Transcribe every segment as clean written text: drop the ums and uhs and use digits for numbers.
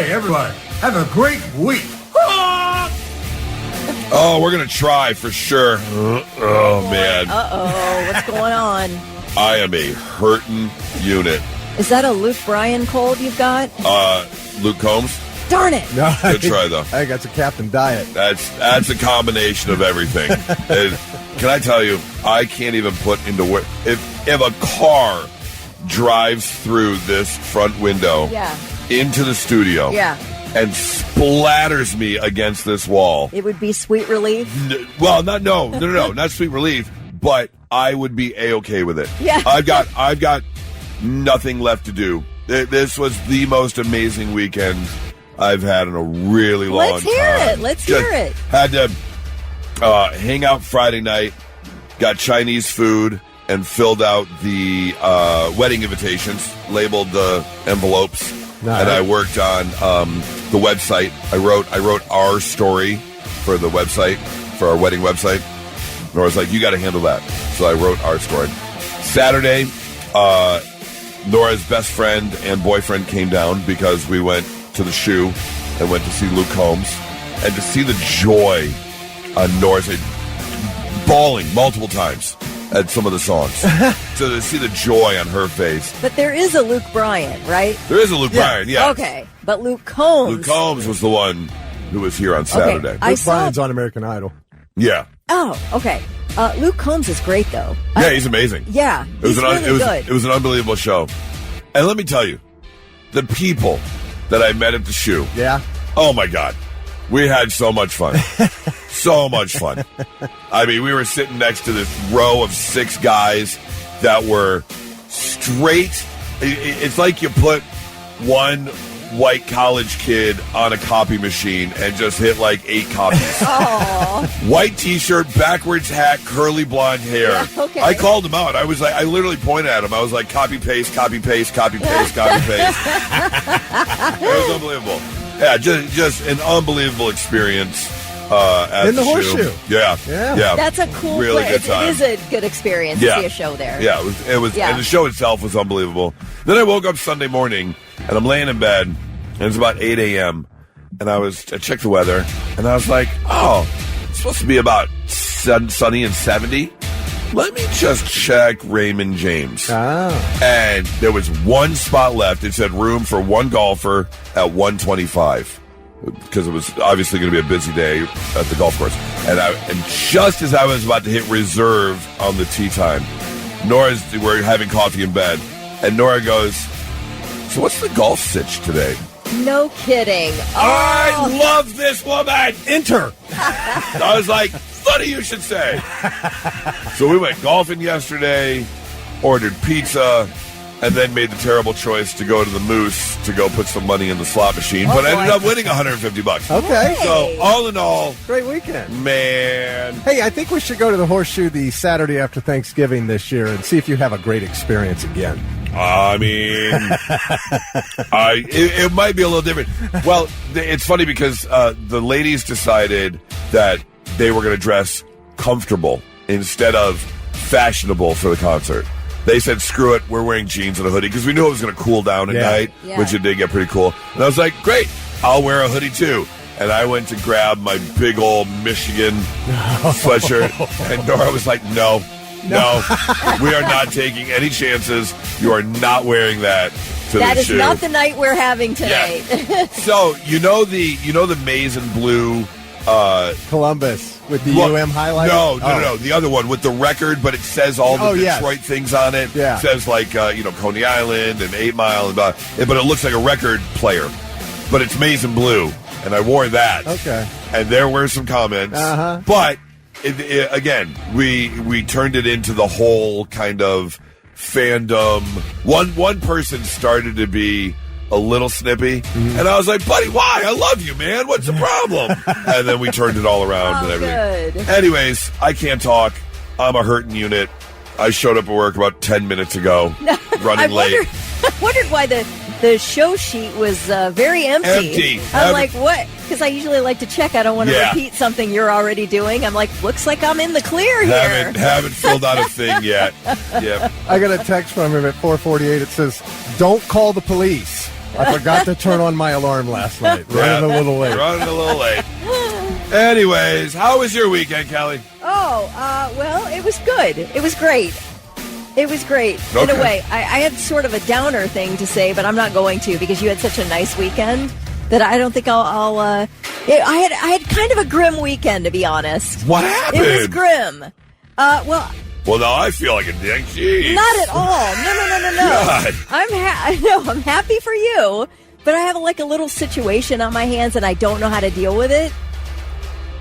Hey, everybody, have a great week. Oh, we're going to try for sure. Oh, man. Uh-oh, what's going on? I am a hurtin' unit. Is that a Luke Bryan cold you've got? Luke Combs? Darn it. No, Good try, though. I think that's a Captain Diet. That's a combination of everything. Can I tell you, I can't even put into work. If a car drives through this front window into the studio and splatters me against this wall. It would be sweet relief? Well, no, not sweet relief, but I would be A-okay with it. Yeah. I've got nothing left to do. This was the most amazing weekend I've had in a really long time. Let's hear it. Had to hang out Friday night, got Chinese food, and filled out the wedding invitations, labeled the envelopes, and I worked on the website. I wrote our story for the website, for our wedding website. Nora's like, you got to handle that. So I wrote our story. Saturday, Nora's best friend and boyfriend came down because we went to the shoe and went to see Luke Combs. And to see the joy on Nora's bawling multiple times at some of the songs. So to see the joy on her face. But there is a Luke Bryan, right? There is a Luke Bryan, yeah. Okay, but Luke Combs. Luke Combs was the one who was here on Saturday. Okay, Luke Bryan's on American Idol. Yeah. Oh, okay. Luke Combs is great, though. Yeah, he's amazing. Yeah, he's really good. It was an unbelievable show. And let me tell you, the people that I met at the shoe. Yeah. Oh, my God. We had so much fun. So much fun. I mean, we were sitting next to this row of 6 guys that were straight. It's like you put one white college kid on a copy machine and just hit like 8 copies. White t-shirt, backwards hat, curly blonde hair. Yeah, okay. I called him out. I literally pointed at him. I was like, copy, paste, copy, paste, copy, paste, copy, paste. It was unbelievable. Yeah, just an unbelievable experience at in the horseshoe. Shoe. Yeah. That's a cool really place. good time. It is a good experience to see a show there. Yeah, it was, and the show itself was unbelievable. Then I woke up Sunday morning, and I'm laying in bed, and it's about 8 a.m., and I checked the weather, and I was like, oh, it's supposed to be about sunny and 70. Let me just check Raymond James. And there was one spot left. It said room for one golfer at 125 because it was obviously going to be a busy day at the golf course. And just as I was about to hit reserve on the tee time, we're having coffee in bed, and Nora goes, so what's the golf sitch today? No kidding. I love this woman. Enter. I was like, funny you should say. So we went golfing yesterday, ordered pizza, and then made the terrible choice to go to the Moose to go put some money in the slot machine, but I ended up winning $150. Okay. So all in all, great weekend. Man. Hey, I think we should go to the Horseshoe the Saturday after Thanksgiving this year and see if you have a great experience again. I mean, it might be a little different. Well, it's funny because the ladies decided that they were going to dress comfortable instead of fashionable for the concert. They said, screw it, we're wearing jeans and a hoodie because we knew it was going to cool down at night, which it did get pretty cool. And I was like, great, I'll wear a hoodie too. And I went to grab my big old Michigan sweatshirt, and Nora was like, no, we are not taking any chances. You are not wearing that to that the is shoe. not the night we're having tonight. Yeah. So you know the maize and blue Columbus with the UM highlight? No. The other one with the record, but it says all the Detroit things on it. Yeah. It says like Coney Island and 8 Mile and blah, but it looks like a record player. But it's maize and blue, and I wore that. Okay. And there were some comments, but again, we turned it into the whole kind of fandom. One person started to be a little snippy, and I was like, buddy, why? I love you, man. What's the problem? And then we turned it all around and everything. Good. Anyways, I can't talk. I'm a hurting unit. I showed up at work about 10 minutes ago, running late. I wondered why the show sheet was very empty. I'm like, what? Because I usually like to check. I don't want to repeat something you're already doing. I'm like, looks like I'm in the clear here. Haven't filled out a thing yet. Yep. I got a text from him at 4:48. It says, don't call the police. I forgot to turn on my alarm last night. Running a little late. Anyways, how was your weekend, Kelly? Well, it was good. It was great. It was great. Okay. In a way, I had sort of a downer thing to say, but I'm not going to because you had such a nice weekend that I don't think I'll I had kind of a grim weekend, to be honest. What happened? It was grim. Well, now I feel like a dick. Jeez. Not at all. No. God. I'm happy for you, but I have like a little situation on my hands and I don't know how to deal with it.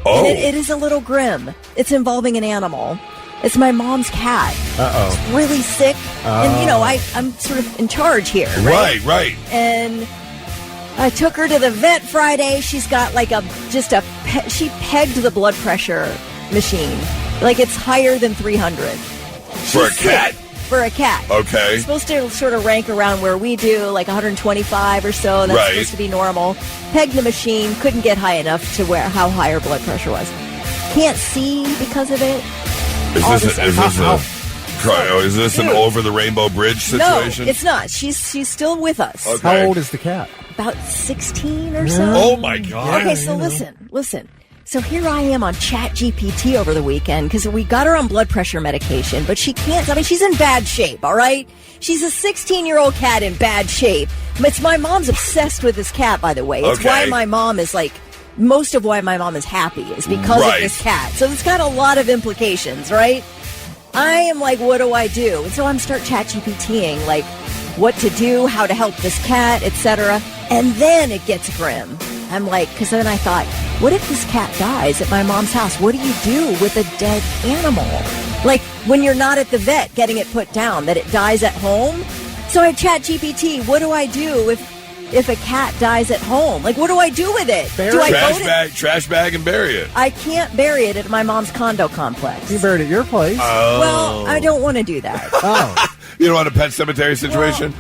Oh. And it is a little grim. It's involving an animal. It's my mom's cat. Uh-oh. It's really sick. And, I'm sort of in charge here. Right. And I took her to the vet Friday. She's got like she pegged the blood pressure machine. Like it's higher than 300. For a cat? For a cat. Okay. It's supposed to sort of rank around where we do, like 125 or so. That's supposed to be normal. Pegged the machine, couldn't get high enough to how high her blood pressure was. Can't see because of it. Is this an over the rainbow bridge situation? No, it's not. She's still with us. Okay. How old is the cat? About 16 or so. Oh my God. Okay, so listen. So here I am on ChatGPT over the weekend because we got her on blood pressure medication, but she can't. I mean, she's in bad shape, all right? She's a 16-year-old cat in bad shape. It's my mom's obsessed with this cat, by the way. It's why my mom is like, most of why my mom is happy is because of this cat. So it's got a lot of implications, right? I am like, what do I do? And so I'm start ChatGPTing, like, what to do, how to help this cat, etc. And then it gets grim. I'm like, because then I thought, what if this cat dies at my mom's house? What do you do with a dead animal? Like, when you're not at the vet getting it put down, that it dies at home? So I ChatGPT, what do I do if a cat dies at home? Like, what do I do with it? Trash bag and bury it. I can't bury it at my mom's condo complex. You buried it at your place. Oh. Well, I don't want to do that. Oh. You don't want a pet cemetery situation?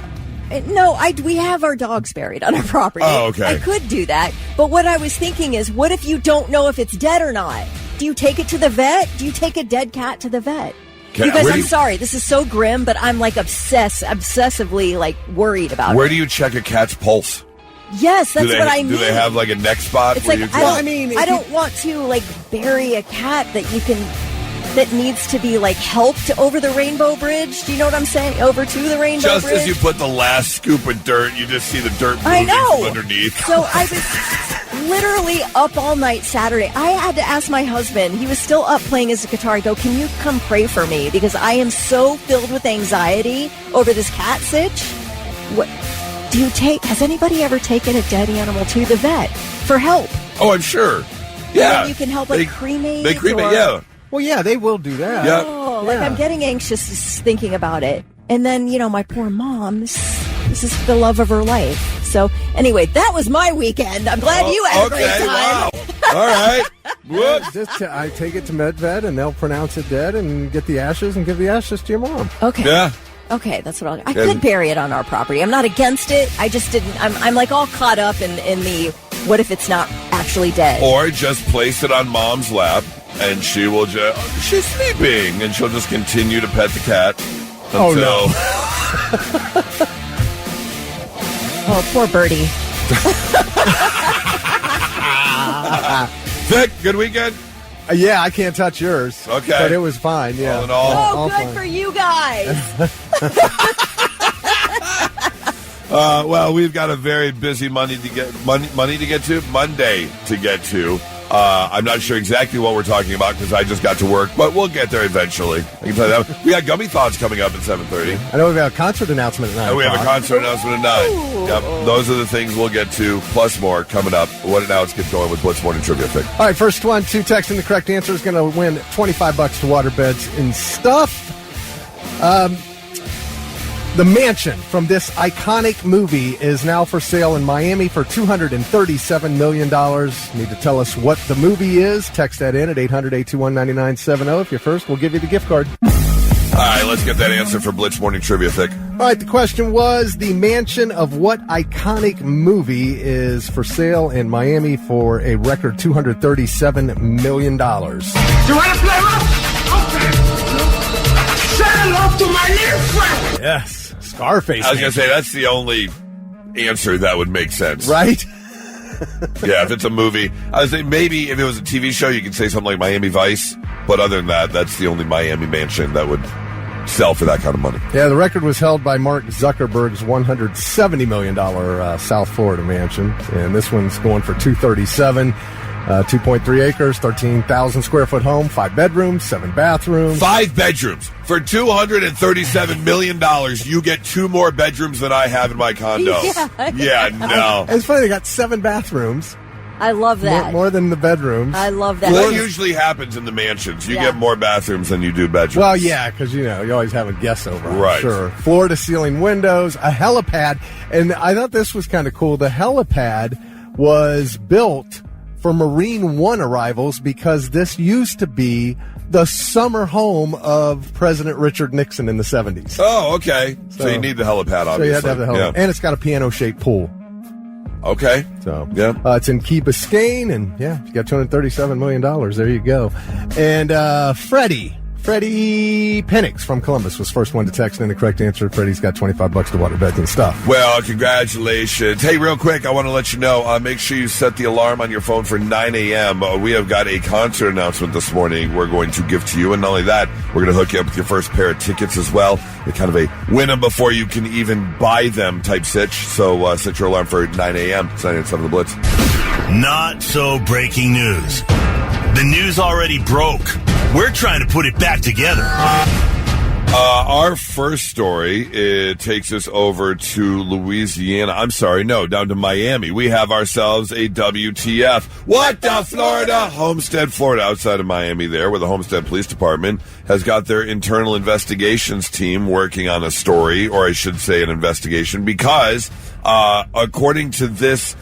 No, we have our dogs buried on our property. Oh, okay. I could do that. But what I was thinking is, what if you don't know if it's dead or not? Do you take it to the vet? Do you take a dead cat to the vet? You guys, I'm sorry. This is so grim, but I'm like obsessively like worried about it. Where do you check a cat's pulse? Yes, that's what I mean. Do they have like a neck spot? It's like, I don't want to like bury a cat that needs to be like helped over the rainbow bridge. Do you know what I'm saying? Over to the rainbow bridge. Just as you put the last scoop of dirt, you just see the dirt moving from underneath. So I was literally up all night Saturday. I had to ask my husband. He was still up playing his guitar. I go, can you come pray for me? Because I am so filled with anxiety over this cat sitch. What do you take? Has anybody ever taken a dead animal to the vet for help? Oh, I'm sure. Yeah. And you can help cremate. They cremate, yeah. Well, yeah, they will do that. Yep. Oh, like I'm getting anxious just thinking about it. And then, my poor mom, this is the love of her life. So anyway, that was my weekend. I'm glad you had a great time. Wow. All right. Whoops. I take it to MedVet, and they'll pronounce it dead and get the ashes and give the ashes to your mom. Okay. Yeah. Okay, that's what I could bury it on our property. I'm not against it. I just didn't. I'm like all caught up in the what if it's not actually dead? Or just place it on mom's lap. And she will she's sleeping, and she'll just continue to pet the cat until... Oh, poor Birdie. Vic, good weekend? Yeah, I can't touch yours. Okay. But it was fine, yeah. All in all. Oh, good for you guys. Well, we've got a very busy Monday to get to. I'm not sure exactly what we're talking about because I just got to work, but we'll get there eventually. I can tell you that. We got Gummy Thoughts coming up at 7:30. I know we've got a concert announcement at 9. And we have a concert announcement at 9. Yep. Those are the things we'll get to, plus more coming up. Now let's get going with Blitz Morning Trivia. Vic. All right, first one, 2 texting the correct answer is going to win $25 to waterbeds and stuff. The mansion from this iconic movie is now for sale in Miami for $237 million. Need to tell us what the movie is. Text that in at 800-821-9970. If you're first, we'll give you the gift card. All right, let's get that answer for Blitz Morning Trivia, Thick. All right, the question was, the mansion of what iconic movie is for sale in Miami for a record $237 million? You want to play rough? Okay. Say hello to my little friend. Yes. Scarface. I was going to say, that's the only answer that would make sense. Right? Yeah, if it's a movie. I would say maybe if it was a TV show, you could say something like Miami Vice. But other than that, that's the only Miami mansion that would sell for that kind of money. Yeah, the record was held by Mark Zuckerberg's $170 million South Florida mansion. And this one's going for $237. 2.3 acres, 13,000 square foot home, 5 bedrooms, 7 bathrooms. 5 bedrooms. For $237 million, you get 2 more bedrooms than I have in my condo. Yeah, no. It's funny, they got 7 bathrooms. I love that. More than the bedrooms. I love that. Well, that usually happens in the mansions. You get more bathrooms than you do bedrooms. Well, yeah, because, you always have a guest over, I'm right. Sure. Floor-to-ceiling windows, a helipad. And I thought this was kind of cool. The helipad was built for Marine One arrivals because this used to be the summer home of President Richard Nixon in the 70s. Oh, okay. So you need the helipad, obviously. So you had to have the helipad. Yeah. And it's got a piano-shaped pool. Okay. So yeah, it's in Key Biscayne, and you got $237 million. There you go. And Freddie Penix from Columbus was first one to text in the correct answer. Freddie's got $25 to water beds and stuff. Well, congratulations. Hey, real quick, I want to let you know, make sure you set the alarm on your phone for 9 a.m. We have got a concert announcement this morning we're going to give to you. And not only that, we're going to hook you up with your first pair of tickets as well. It's kind of a win them before you can even buy them type sitch. So set your alarm for 9 a.m. It's 987 The Blitz. Not so breaking news. The news already broke. We're trying to put it back together. Our first story, it takes us over to Louisiana. Down to Miami. We have ourselves a WTF. What the Florida? Homestead, Florida, outside of Miami there, where the Homestead Police Department has got their internal investigations team working on a story, or I should say an investigation, because according to this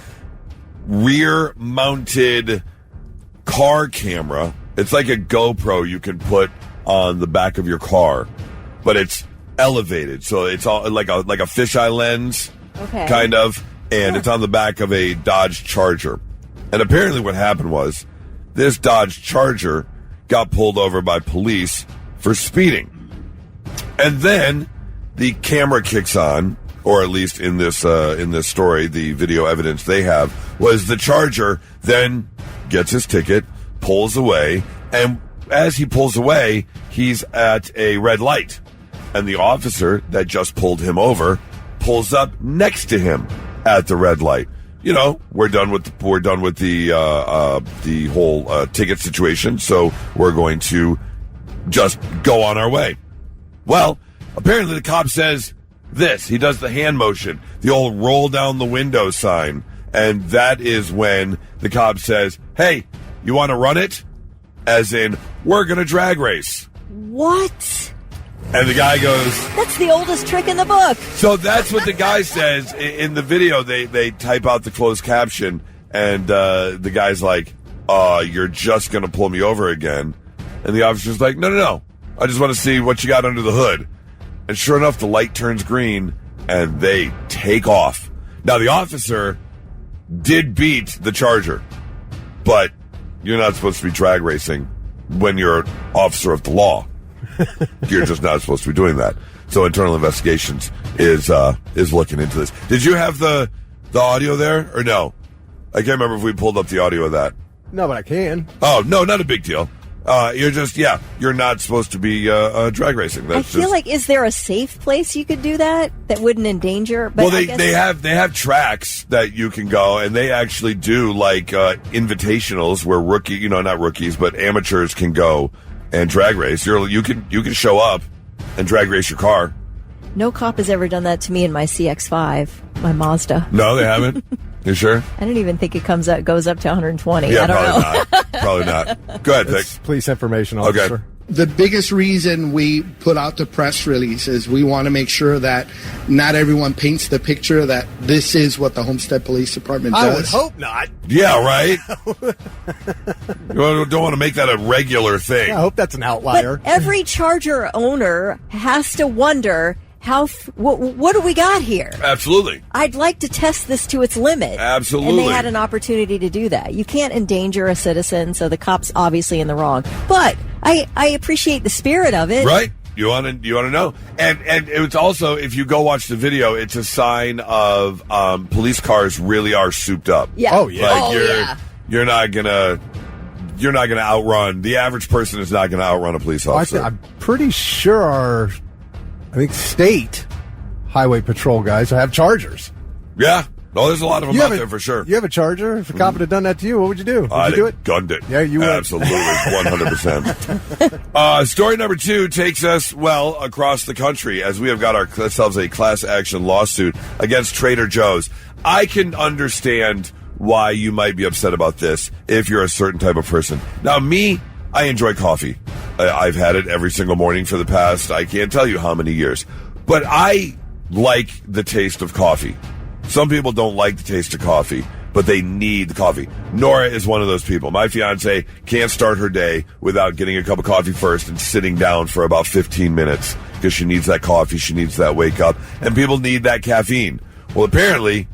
rear-mounted car camera, it's like a GoPro you can put on the back of your car, but it's elevated, so it's all like a fisheye lens, kind of, and it's on the back of a Dodge Charger. And apparently, what happened was this Dodge Charger got pulled over by police for speeding, and then the camera kicks on, or at least in this story, the video evidence they have was the Charger then gets his ticket, pulls away, and as he pulls away, he's at a red light, and the officer that just pulled him over pulls up next to him at the red light. We're done with the whole ticket situation, so we're going to just go on our way. Well, apparently the cop says this. He does the hand motion, the old roll down the window sign, and that is when the cop says, "Hey, you want to run it?" As in, we're going to drag race. What? And the guy goes... That's the oldest trick in the book. So that's what the guy says. In the video, they type out the closed caption, and the guy's like, you're just going to pull me over again. And the officer's like, no. I just want to see what you got under the hood. And sure enough, the light turns green, and they take off. Now, the officer did beat the Charger, but... you're not supposed to be drag racing when you're an officer of the law. You're just not supposed to be doing that. So internal investigations is looking into this. Did you have the audio there or no? I can't remember if we pulled up the audio of that. No, but I can. Oh, no, not a big deal. You're not supposed to be drag racing. I feel like, is there a safe place you could do that wouldn't endanger? But well, they have tracks that you can go, and they actually do like invitationals where not rookies, but amateurs can go and drag race. You can show up and drag race your car. No cop has ever done that to me in my CX-5, my Mazda. No, they haven't. You sure? I don't even think it goes up to 120. Yeah, I don't know. Probably not. Go ahead, Vic. Police information officer. Okay. The biggest reason we put out the press release is we want to make sure that not everyone paints the picture that this is what the Homestead Police Department does. I would hope not. Yeah, right? You don't want to make that a regular thing. Yeah, I hope that's an outlier. But every Charger owner has to wonder... what do we got here? Absolutely. I'd like to test this to its limit. Absolutely. And they had an opportunity to do that. You can't endanger a citizen, so the cop's obviously in the wrong. But I appreciate the spirit of it. Right. You want to know? And it's also, if you go watch the video, it's a sign of police cars really are souped up. Yeah. Oh, yeah. Like you're not gonna outrun, the average person is not gonna outrun a police officer. I'm pretty sure I think state highway patrol guys have Chargers. Yeah. No, there's a lot of them out there for sure. You have a Charger? If a cop had done that to you, what would you do? Would you do it? Gunned it. Yeah, you would. Absolutely, 100%. Story number 2 takes us, across the country as we have got ourselves a class action lawsuit against Trader Joe's. I can understand why you might be upset about this if you're a certain type of person. Now, me, I enjoy coffee. I've had it every single morning for the past, I can't tell you how many years. But I like the taste of coffee. Some people don't like the taste of coffee, but they need the coffee. Nora is one of those people. My fiance can't start her day without getting a cup of coffee first and sitting down for about 15 minutes because she needs that coffee. She needs that wake up. And people need that caffeine. Well, apparently,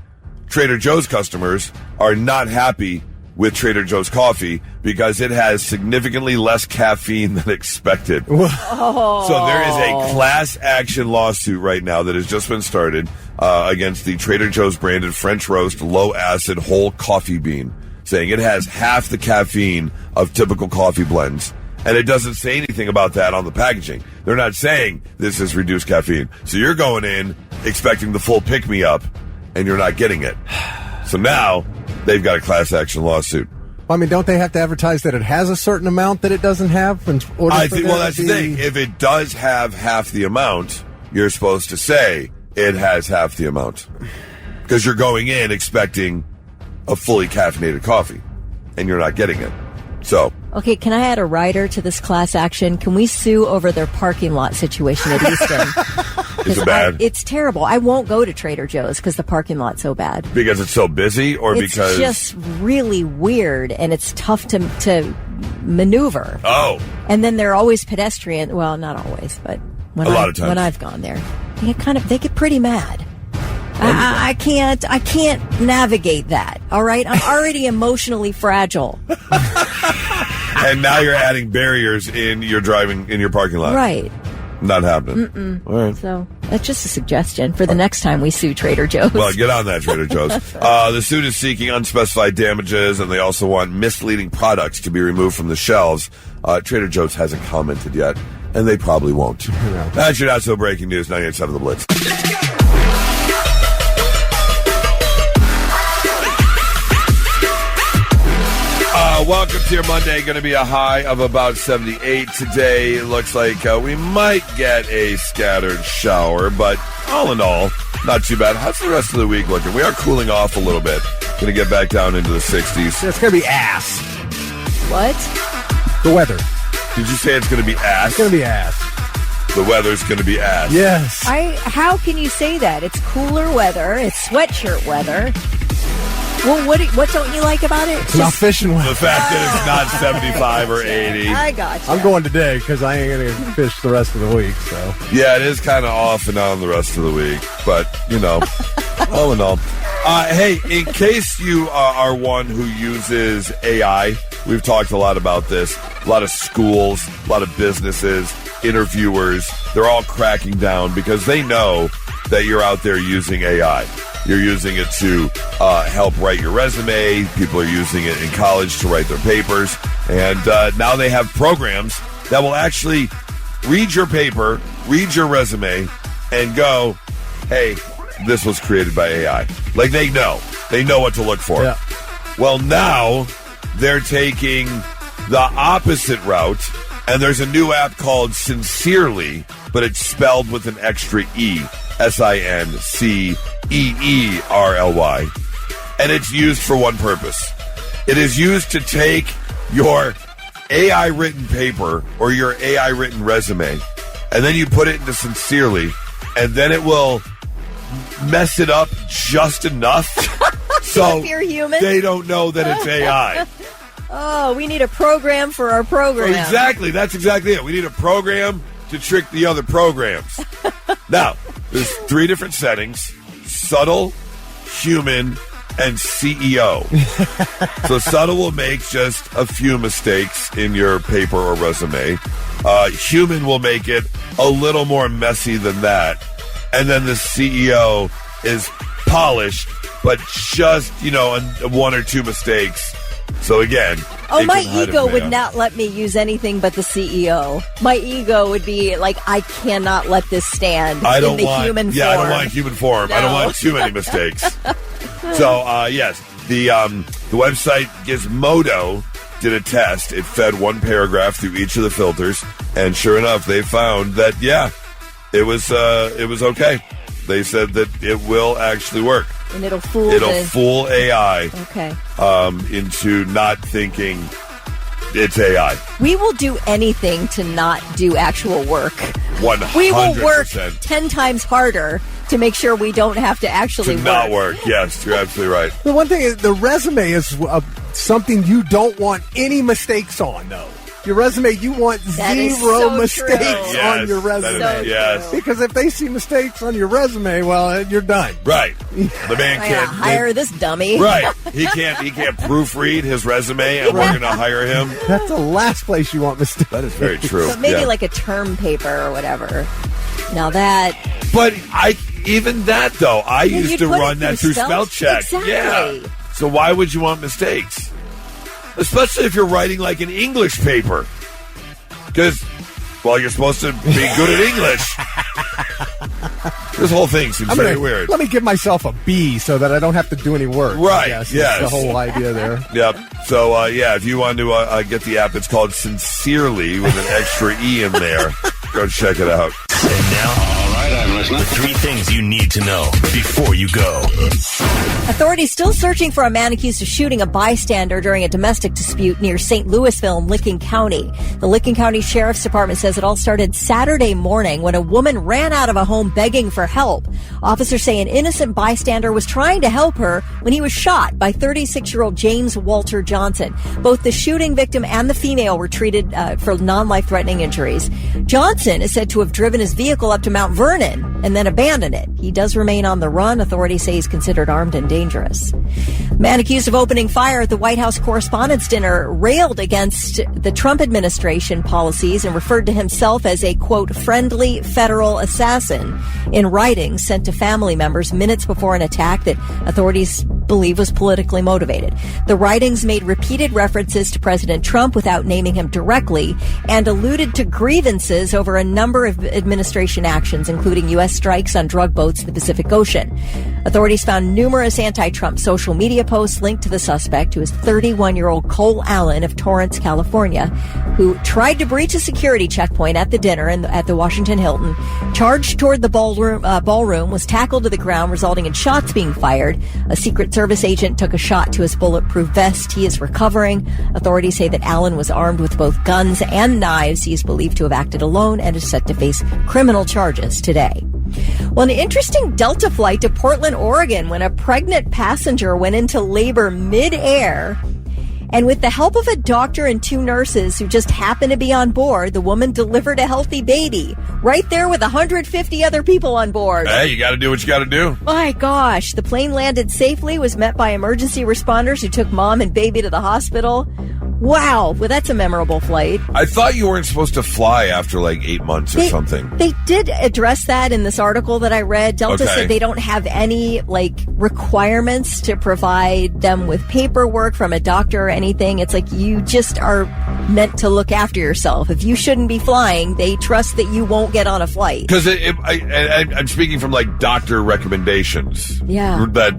Trader Joe's customers are not happy with Trader Joe's coffee because it has significantly less caffeine than expected. Oh. So there is a class action lawsuit right now that has just been started against the Trader Joe's branded French roast low acid whole coffee bean, saying it has half the caffeine of typical coffee blends. And it doesn't say anything about that on the packaging. They're not saying this is reduced caffeine. So you're going in expecting the full pick-me-up, and you're not getting it. So now they've got a class action lawsuit. I mean, don't they have to advertise that it has a certain amount that it doesn't have? In order I think, that's the thing. If it does have half the amount, you're supposed to say it has half the amount. Because you're going in expecting a fully caffeinated coffee, and you're not getting it. So. Okay, can I add a rider to this class action? Can we sue over their parking lot situation at Easton? Is it bad? It's terrible. I won't go to Trader Joe's because the parking lot's so bad. Because it's so busy, or because it's just really weird and it's tough to maneuver. Oh. And then they're always pedestrian. Well, not always, but a lot of times when I've gone there, they get pretty mad. I can't navigate that. All right, I'm already emotionally fragile. And now you're adding barriers in your parking lot. Right. Not happening. All right. So that's just a suggestion for the next time we sue Trader Joe's. Well, get on that, Trader Joe's. The suit is seeking unspecified damages, and they also want misleading products to be removed from the shelves. Trader Joe's hasn't commented yet, and they probably won't. No. That's your not so breaking news. 98.7 The Blitz. Welcome to your Monday. Going to be a high of about 78 today. It looks like we might get a scattered shower, but all in all, not too bad. How's the rest of the week looking? We are cooling off a little bit. Going to get back down into the 60s. It's going to be ass. What? The weather. Did you say it's going to be ass? It's going to be ass. The weather's going to be ass. Yes. How can you say that? It's cooler weather. It's sweatshirt weather. Well, what don't you like about it? It's not fishing weather. The fact that it's not 75 or 80. I got you. I'm going today because I ain't going to fish the rest of the week. So yeah, it is kind of off and on the rest of the week. But, all in all. Hey, in case you are one who uses AI, we've talked a lot about this. A lot of schools, a lot of businesses, interviewers, they're all cracking down because they know that you're out there using AI. You're using it to help write your resume. People are using it in college to write their papers. And now they have programs that will actually read your paper, read your resume, and go, hey, this was created by AI. Like, they know what to look for. Yeah. Well, now they're taking the opposite route, and there's a new app called Sincerely, but it's spelled with an extra E. Sinceerly. And it's used for one purpose. It is used to take your AI-written paper or your AI-written resume, and then you put it into Sincerely, and then it will mess it up just enough so if you're human, they don't know that it's AI. Oh, we need a program for our program. Oh, exactly. That's exactly it. We need a program to trick the other programs. Now, there's 3 different settings: subtle, human, and CEO. So subtle will make just a few mistakes in your paper or resume. Human will make it a little more messy than that. And then the CEO is polished, but just, one or two mistakes. So again... Oh, my ego would not let me use anything but the CEO. My ego would be like, I cannot let this stand in the human form. Yeah, I don't want human form. No. I don't want too many mistakes. So, yes, the website Gizmodo did a test. It fed one paragraph through each of the filters, and sure enough, they found that, it was okay. They said that it will actually work. And it'll fool AI into not thinking it's AI. We will do anything to not do actual work. 100%. We will work 10 times harder to make sure we don't have to actually work. Not work. Yes, you're absolutely right. The one thing is, the resume is something you don't want any mistakes on, though. Your resume, you want zero mistakes on your resume. Yes. Because if they see mistakes on your resume, well, you're done. Right. The man can't hire this dummy. Right. He can't proofread his resume, and we're going to hire him. That's the last place you want mistakes. That is very true. So maybe like a term paper or whatever. Now that. But even that though, I used to run that through spell check. Exactly. Yeah. So why would you want mistakes? Especially if you're writing like an English paper. Because, you're supposed to be good at English. This whole thing seems very weird. Let me give myself a B so that I don't have to do any work. Right, yes. Yes. The whole idea there. Yep. So, if you want to get the app, it's called Sincerely with an extra E in there. Go check it out. And now, all right, I'm listening. The 3 things you need to know before you go. Authorities still searching for a man accused of shooting a bystander during a domestic dispute near St. Louisville in Licking County. The Licking County Sheriff's Department says it all started Saturday morning when a woman ran out of a home begging for help. Officers say an innocent bystander was trying to help her when he was shot by 36-year-old James Walter Johnson. Both the shooting victim and the female were treated for non-life-threatening injuries. Johnson is said to have driven his vehicle up to Mount Vernon and then abandoned it. He does remain on the run. Authorities say he's considered armed and dangerous. Man accused of opening fire at the White House Correspondents' dinner railed against the Trump administration policies and referred to himself as a, quote, friendly federal assassin in writing sent to family members minutes before an attack that authorities believe was politically motivated. The writings made repeated references to President Trump without naming him directly and alluded to grievances over a number of administration actions, including U.S. strikes on drug boats in the Pacific Ocean. Authorities found numerous anti-Trump social media posts linked to the suspect, who is 31-year-old Cole Allen of Torrance, California, who tried to breach a security checkpoint at the dinner at the Washington Hilton, charged toward the ballroom, was tackled to the ground, resulting in shots being fired. A Secret Service agent took a shot to his bulletproof vest. He is recovering. Authorities say that Allen was armed with both guns and knives. He is believed to have acted alone and is set to face criminal charges today. Well, an interesting Delta flight to Portland, Oregon, when a pregnant passenger went into labor mid-air. And with the help of a doctor and 2 nurses who just happened to be on board, the woman delivered a healthy baby right there with 150 other people on board. Hey, you got to do what you got to do. My gosh. The plane landed safely, was met by emergency responders who took mom and baby to the hospital. Wow. Well, that's a memorable flight. I thought you weren't supposed to fly after like 8 months or something. They did address that in this article that I read. Delta said they don't have any requirements to provide them with paperwork from a doctor or anything. It's like you just are meant to look after yourself. If you shouldn't be flying, they trust that you won't get on a flight. Because I'm speaking from doctor recommendations. Yeah. That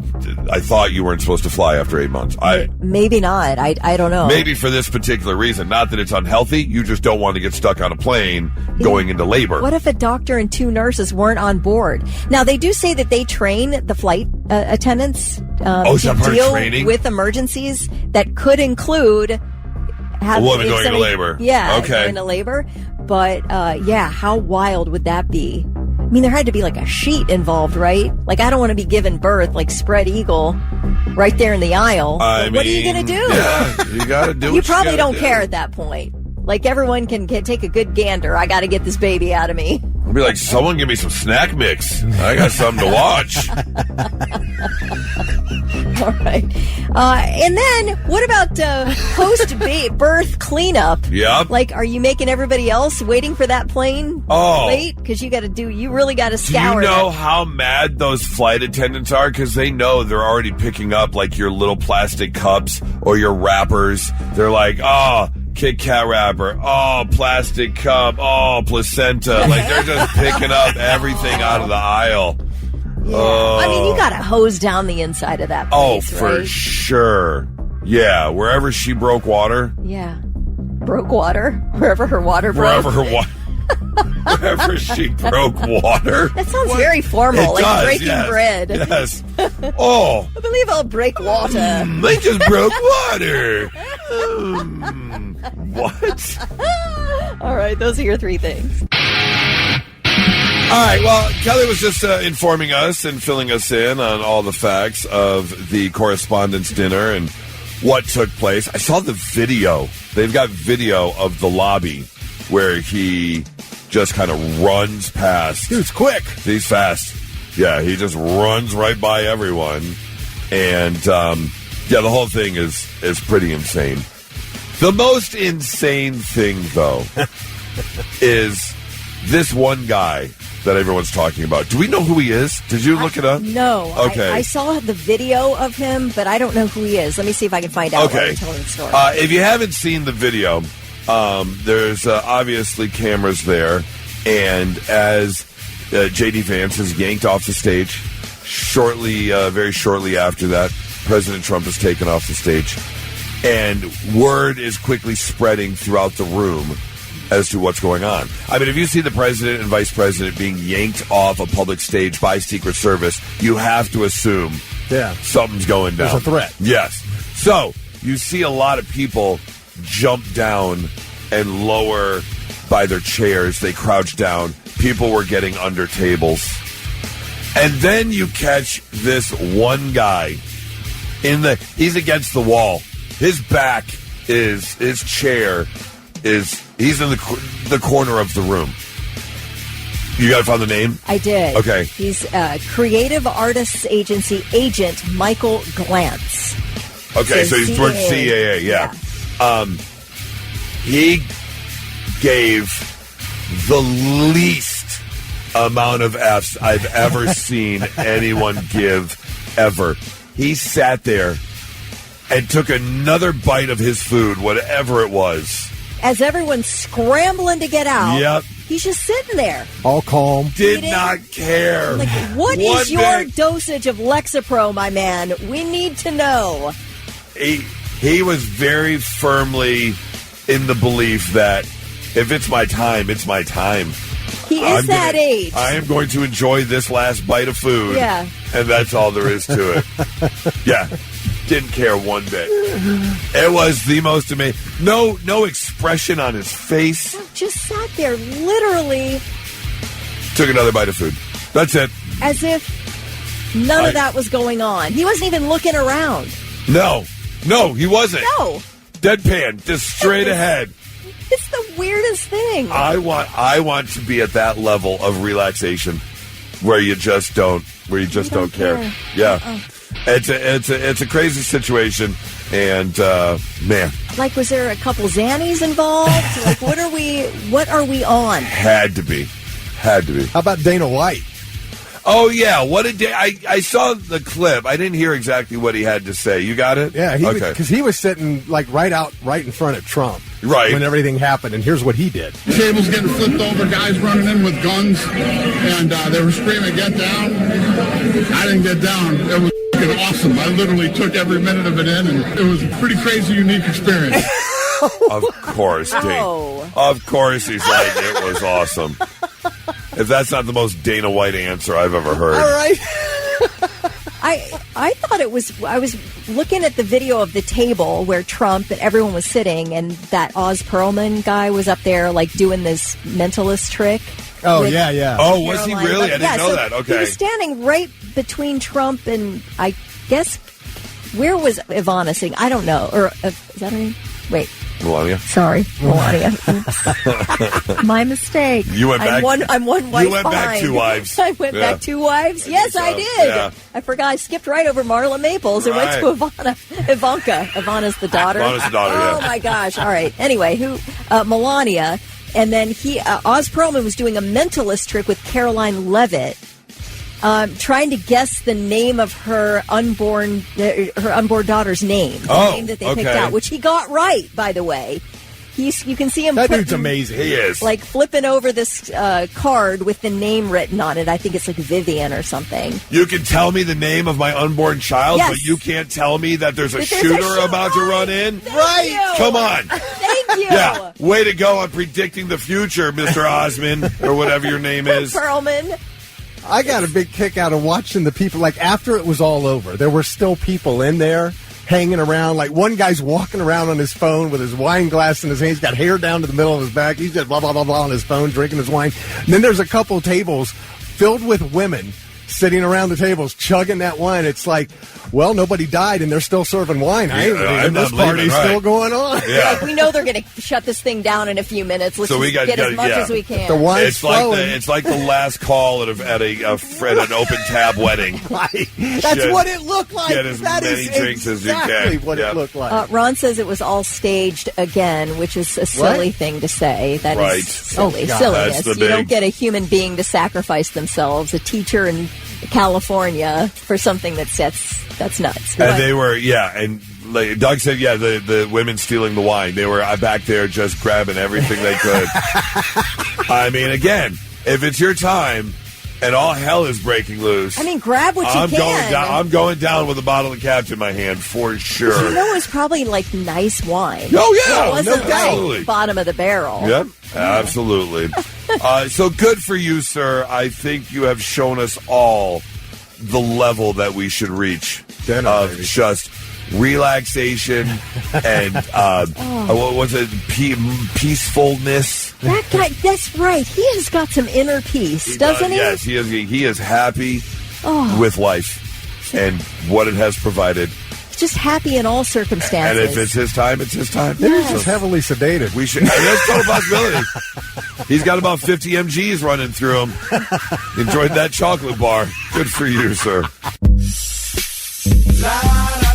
I thought you weren't supposed to fly after 8 months. Maybe not. I don't know. Maybe for this particular reason. Not that it's unhealthy. You just don't want to get stuck on a plane going into labor. What if a doctor and 2 nurses weren't on board? Now, they do say that they train the flight attendants to deal with emergencies that could include a woman going into labor. Yeah, okay. Going into labor. But, how wild would that be? I mean, there had to be a sheet involved, right? I don't want to be giving birth spread eagle right there in the aisle. What are you going to do? Yeah, you got to do what you probably you don't care at that point. Everyone can take a good gander. I got to get this baby out of me. I'll be like, someone give me some snack mix. I got something to watch. All right. And then what about post-birth cleanup? Yep. Like, are you making everybody else waiting for that plane wait? Because you really got to scour. Do you know that. how mad those flight attendants are? Because they know they're already picking up like your little plastic cups or your wrappers. They're like, oh, Kit Kat wrapper, oh, plastic cup, oh, placenta. Like, they're just picking up everything out of the aisle. Yeah. Oh. I mean, you got to hose down the inside of that place, for right? sure. Yeah, wherever she broke water. Yeah. Broke water? Wherever her water broke? Wherever she broke water. That sounds very formal, like breaking bread. Yes. Oh. I believe I'll break water. They just broke water. What? All right, those are your three things. All right, well, Kelly was just informing us and filling us in on all the facts of the Correspondents' dinner and what took place. I saw the video. They've got video of the lobby where he just kind of runs past. Dude's quick. He's fast. Yeah, he just runs right by everyone. And, the whole thing is pretty insane. The most insane thing, though, is this one guy that everyone's talking about. Do we know who he is? Did you look it up? No. Okay. I saw the video of him, but I don't know who he is. Let me see if I can find out while I'm telling the story. If you haven't seen the video, there's obviously cameras there. And as J.D. Vance is yanked off the stage, very shortly after that, President Trump is taken off the stage. And word is quickly spreading throughout the room as to what's going on. I mean, if you see the president and vice president being yanked off a public stage by Secret Service, you have to assume something's going down. There's a threat. Yes. So you see a lot of people jump down and lower by their chairs. They crouch down. People were getting under tables. And then you catch this one guy he's against the wall. His back is, his chair is, he's in the corner of the room. You got to find the name? I did. Okay. He's Creative Artists Agency agent Michael Glantz. Okay, so he's towards CAA, yeah. He gave the least amount of Fs I've ever seen anyone give ever. He sat there and took another bite of his food, whatever it was. As everyone's scrambling to get out, yep, he's just sitting there. All calm. Did not care. Like, what is your dosage of Lexapro, my man? We need to know. He was very firmly in the belief that if it's my time, it's my time. He is that age. I am going to enjoy this last bite of food. Yeah. And that's all there is to it. Yeah. Didn't care one bit. It was the most amazing. No expression on his face. Just sat there, literally. Took another bite of food. That's it. As if none of that was going on. He wasn't even looking around. No, he wasn't. No. Deadpan, just straight ahead. It's the weirdest thing. I want to be at that level of relaxation where you just don't care. Yeah. It's a crazy situation, and man. Like, was there a couple Xannies involved? Like, what are we on? Had to be. How about Dana White? Oh, yeah. What a day. I saw the clip. I didn't hear exactly what he had to say. You got it? Yeah, because he was sitting like right in front of Trump. Right. When everything happened, and here's what he did. Tables getting flipped over, guys running in with guns, and they were screaming, "Get down!" I didn't get down. It was awesome. I literally took every minute of it in, and it was a pretty crazy, unique experience. Of course, Dane. Of course he's like, it was awesome. If that's not the most Dana White answer I've ever heard. All right. I thought it was, I was looking at the video of the table where Trump and everyone was sitting, and that Oz Perlman guy was up there like doing this mentalist trick. Oh, yeah. Oh, was he really? I didn't know that. Okay. He was standing right between Trump and, I guess, where was Ivana sitting? I don't know. Or is that her name? Wait. Melania. Sorry, Melania. Oops. My mistake. You went back. I'm one wife. You went back 2 wives. I went back 2 wives. Yes, I did. Yeah. I forgot. I skipped right over Marla Maples and went to Ivanka. Ivana's the daughter. Ivana's the daughter. Oh my gosh! All right. Anyway, Melania, and then Oz Perlman was doing a mentalist trick with Caroline Levitt. Trying to guess the name of her unborn daughter's name. The name that they picked out, which he got right, by the way. You can see him. That dude's amazing. He is. Like flipping over this card with the name written on it. I think it's like Vivian or something. You can tell me the name of my unborn child, Yes. but you can't tell me that there's a shooter about to run in? Thank you. Come on. Thank you. Yeah. Way to go on predicting the future, Mr. Osmond, or whatever your name is. Perlman. I got a big kick out of watching the people. Like, after it was all over, there were still people in there hanging around. Like, one guy's walking around on his phone with his wine glass in his hand. He's got hair down to the middle of his back. He's just blah, blah, blah, blah on his phone, drinking his wine. And then there's a couple tables filled with women sitting around the tables, chugging that wine. It's like, well, nobody died, and they're still serving wine. This party's still going on. Yeah. Like, we know they're going to shut this thing down in a few minutes. Let's get as much as we can. The wine's it's like the last call at an open tab wedding. That's what it looked like. Get as many drinks as you can. Exactly what it looked like. Ron says it was all staged again, which is a silly thing to say. That is silliness. You don't get a human being to sacrifice themselves, a teacher in California, for something that's nuts. And they were, and like Doug said, the women stealing the wine. They were back there just grabbing everything they could. I mean, again, if it's your time and all hell is breaking loose, I mean, grab what you can. I'm going down with a bottle of Captain in my hand for sure. You know, it's probably like nice wine. Oh yeah, it wasn't absolutely. like bottom of the barrel. Yep, absolutely. So good for you, sir. I think you have shown us all the level that we should reach of just relaxation and what was it? Peacefulness. That guy, that's right. He has got some inner peace, doesn't he? Yes, he is. He is happy with life and what it has provided. Just happy in all circumstances. And if it's his time, it's his time. He's just heavily sedated. We should. That's a total possibility. He's got about 50 mgs running through him. Enjoyed that chocolate bar. Good for you, sir.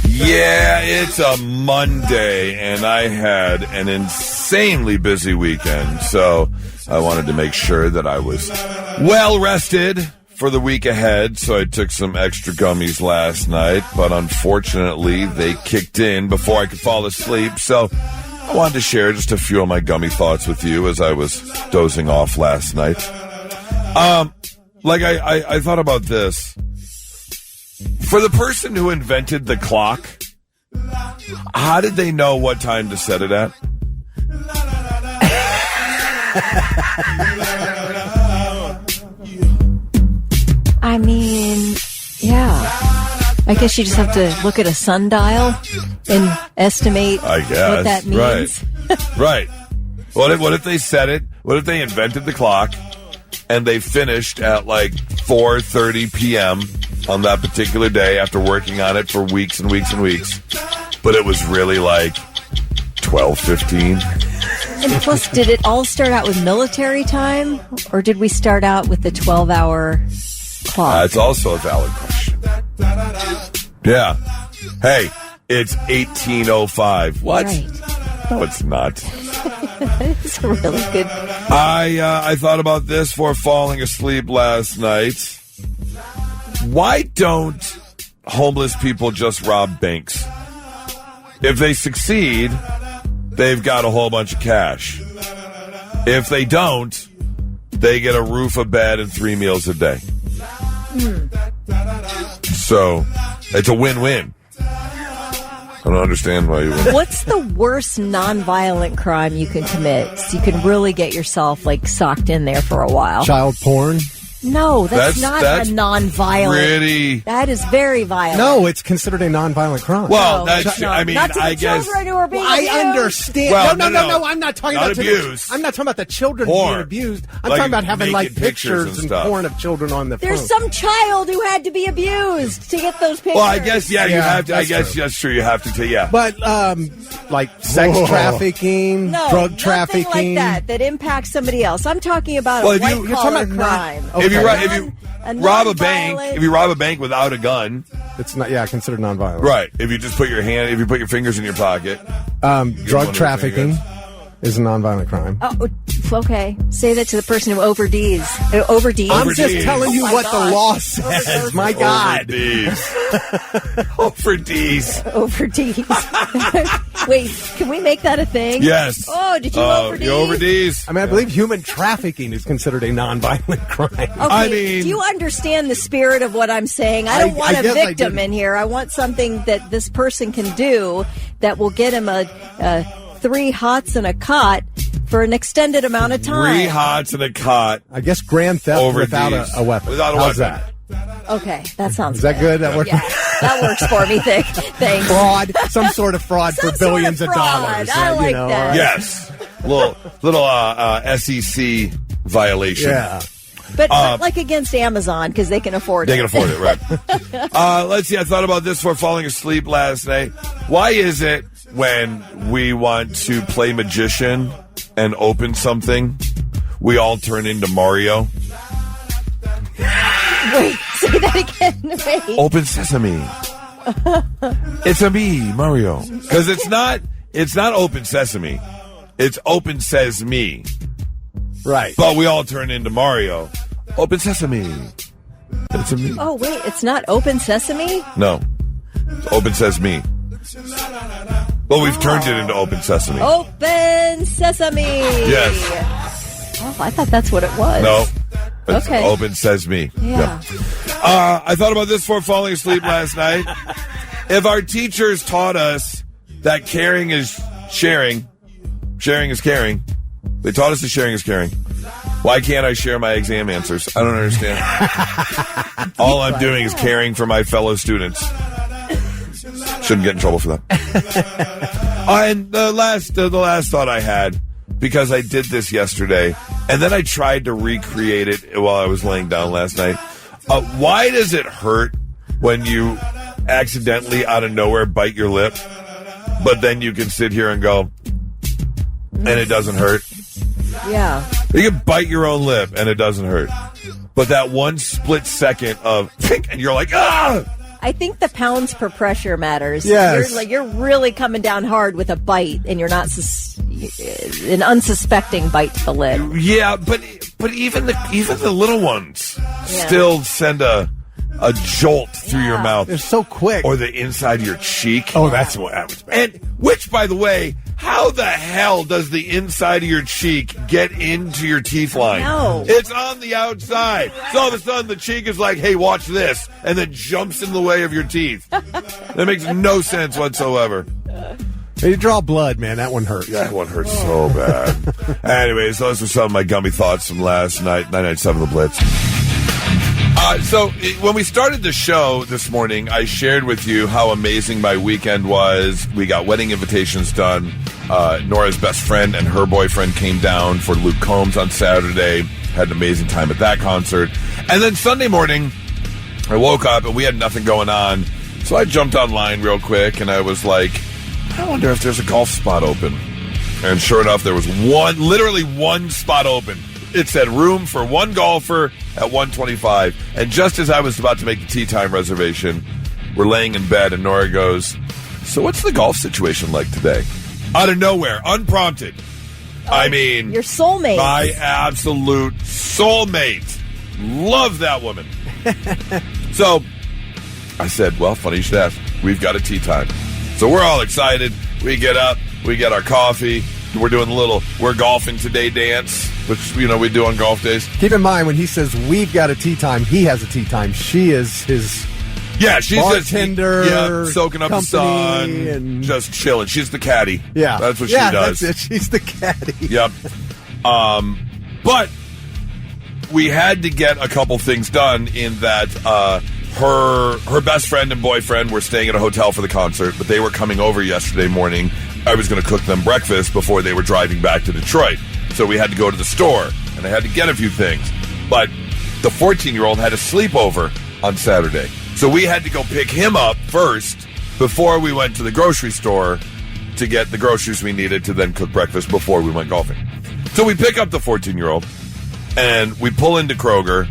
Yeah, it's a Monday, and I had an insanely busy weekend, so I wanted to make sure that I was well rested for the week ahead, so I took some extra gummies last night, but unfortunately they kicked in before I could fall asleep, so I wanted to share just a few of my gummy thoughts with you as I was dozing off last night. I thought about this. For the person who invented the clock, how did they know what time to set it at? I mean, I guess you just have to look at a sundial and estimate what that means. Right. What if they set it? What if they invented the clock and they finished at like 4:30 p.m. on that particular day after working on it for weeks and weeks and weeks, but it was really like 12:15? And plus, did it all start out with military time, or did we start out with the 12-hour clock? That's also a valid question. Yeah. Hey, it's 18:05. What? Right. No, it's not. It's really good. I thought about this before falling asleep last night. Why don't homeless people just rob banks? If they succeed, they've got a whole bunch of cash. If they don't, they get a roof, a bed, and 3 meals a day. So, it's a win-win. I don't understand why you would. What's the worst non-violent crime you can commit so you can really get yourself, like, socked in there for a while? Child porn. No, that's not a non-violent. Really? That is very violent. No, it's considered a non-violent crime. Well, No, that's, no, I mean, not to I the guess. children who are being I abused. understand. Well, No. I'm not talking Not about abuse. I'm not talking about the children Porn. being abused. I'm Like talking about having like naked pictures pictures and stuff. porn of children on the There's phone. some child who had to be abused to get those pictures. Well, I guess, you Yeah, have to. I that's guess true. that's true. You have to, yeah. But like sex trafficking, No, drug trafficking, like that impacts somebody else. I'm talking about Well, a if you- white you're collar talking about crime. If you A rob a bank, non-violent- if you rob a bank without a gun, it's not. Yeah, considered nonviolent. right? If you just put your fingers in your pocket, one Drug of the trafficking fingers. is a nonviolent crime. Oh, okay. Say that to the person who overdees. Overdees. I'm just Overdees. telling you Oh my what gosh. the law says. My God. Overdees. Overdees. Wait, can we make that a thing? Yes. Oh, did you overdees? You overdees. I mean, I believe human trafficking is considered a nonviolent crime. Okay, I mean- do you understand the spirit of what I'm saying? I don't I want a guess I victim do. in here. I want something that this person can do that will get him a 3 hots and a cot for an extended amount of time. 3 hots and a cot. I guess grand theft Overdees. without a weapon. Without a How's weapon. that? Okay, that sounds Is that good? That works? Yeah, that works for me. Thanks. Fraud, some sort of fraud Some for sort of billions of fraud. dollars. I like that. right? Yes. little SEC violation. Yeah. But not like against Amazon because they can afford it. They can afford it, right? Let's see. I thought about this before falling asleep last night. Why is it when we want to play magician and open something, we all turn into Mario? Wait, say that again. Wait. Open sesame. It's a me, Mario. Because it's not open sesame. It's open says me. Right. But we all turn into Mario. Open sesame. It's a me. Oh, wait, it's not Open Sesame? No. It's open says me. Well, we've turned it into open sesame. Open Sesame. Yes. Oh, I thought that's what it was. No. It's Okay. open says me. Yeah. I thought about this before falling asleep last night. If our teachers taught us that caring is sharing is caring, they taught us that sharing is caring. Why can't I share my exam answers? I don't understand. All I'm doing is caring for my fellow students. Shouldn't get in trouble for that. And the last thought I had, because I did this yesterday, and then I tried to recreate it while I was laying down last night. Why does it hurt when you accidentally out of nowhere bite your lip, but then you can sit here and go, and it doesn't hurt? Yeah. You can bite your own lip and it doesn't hurt. But that one split second of, and you're like, ah! I think the pounds per pressure matters. Yes. You're really coming down hard with a bite, and you're not an unsuspecting bite to the lip. Yeah, but even the little ones still send a jolt through your mouth. They're so quick. Or the inside of your cheek. Oh, that's what that was bad. And which, by the way, how the hell does the inside of your cheek get into your teeth line? No. It's on the outside. So all of a sudden the cheek is like, hey, watch this, and then jumps in the way of your teeth. That makes no sense whatsoever. You draw blood, man. That one hurts. That one hurts so bad. Anyways, those are some of my gummy thoughts from last night, 997 The Blitz. When we started the show this morning, I shared with you how amazing my weekend was. We got wedding invitations done. Nora's best friend and her boyfriend came down for Luke Combs on Saturday. Had an amazing time at that concert. And then Sunday morning, I woke up and we had nothing going on. So I jumped online real quick and I was like, I wonder if there's a golf spot open. And sure enough, there was literally one spot open. It said room for one golfer at 125. And just as I was about to make the tee time reservation, we're laying in bed and Nora goes, so what's the golf situation like today? Out of nowhere, unprompted. I mean, Your soulmate. my absolute soulmate. Love that woman. So I said, well, funny you should ask. We've got a tee time. So we're all excited. We get up. We get our coffee. We're doing we're golfing today dance, which, we do on golf days. Keep in mind, when he says we've got a tea time, he has a tea time. She is his She's bartender, just soaking up the sun, and just chilling. She's the caddy. Yeah. That's what she does. That's it. She's the caddy. Yep. But we had to get a couple things done in that her best friend and boyfriend were staying at a hotel for the concert, but they were coming over yesterday morning. I was going to cook them breakfast before they were driving back to Detroit. So we had to go to the store, and I had to get a few things. But the 14-year-old had a sleepover on Saturday. So we had to go pick him up first before we went to the grocery store to get the groceries we needed to then cook breakfast before we went golfing. So we pick up the 14-year-old, and we pull into Kroger,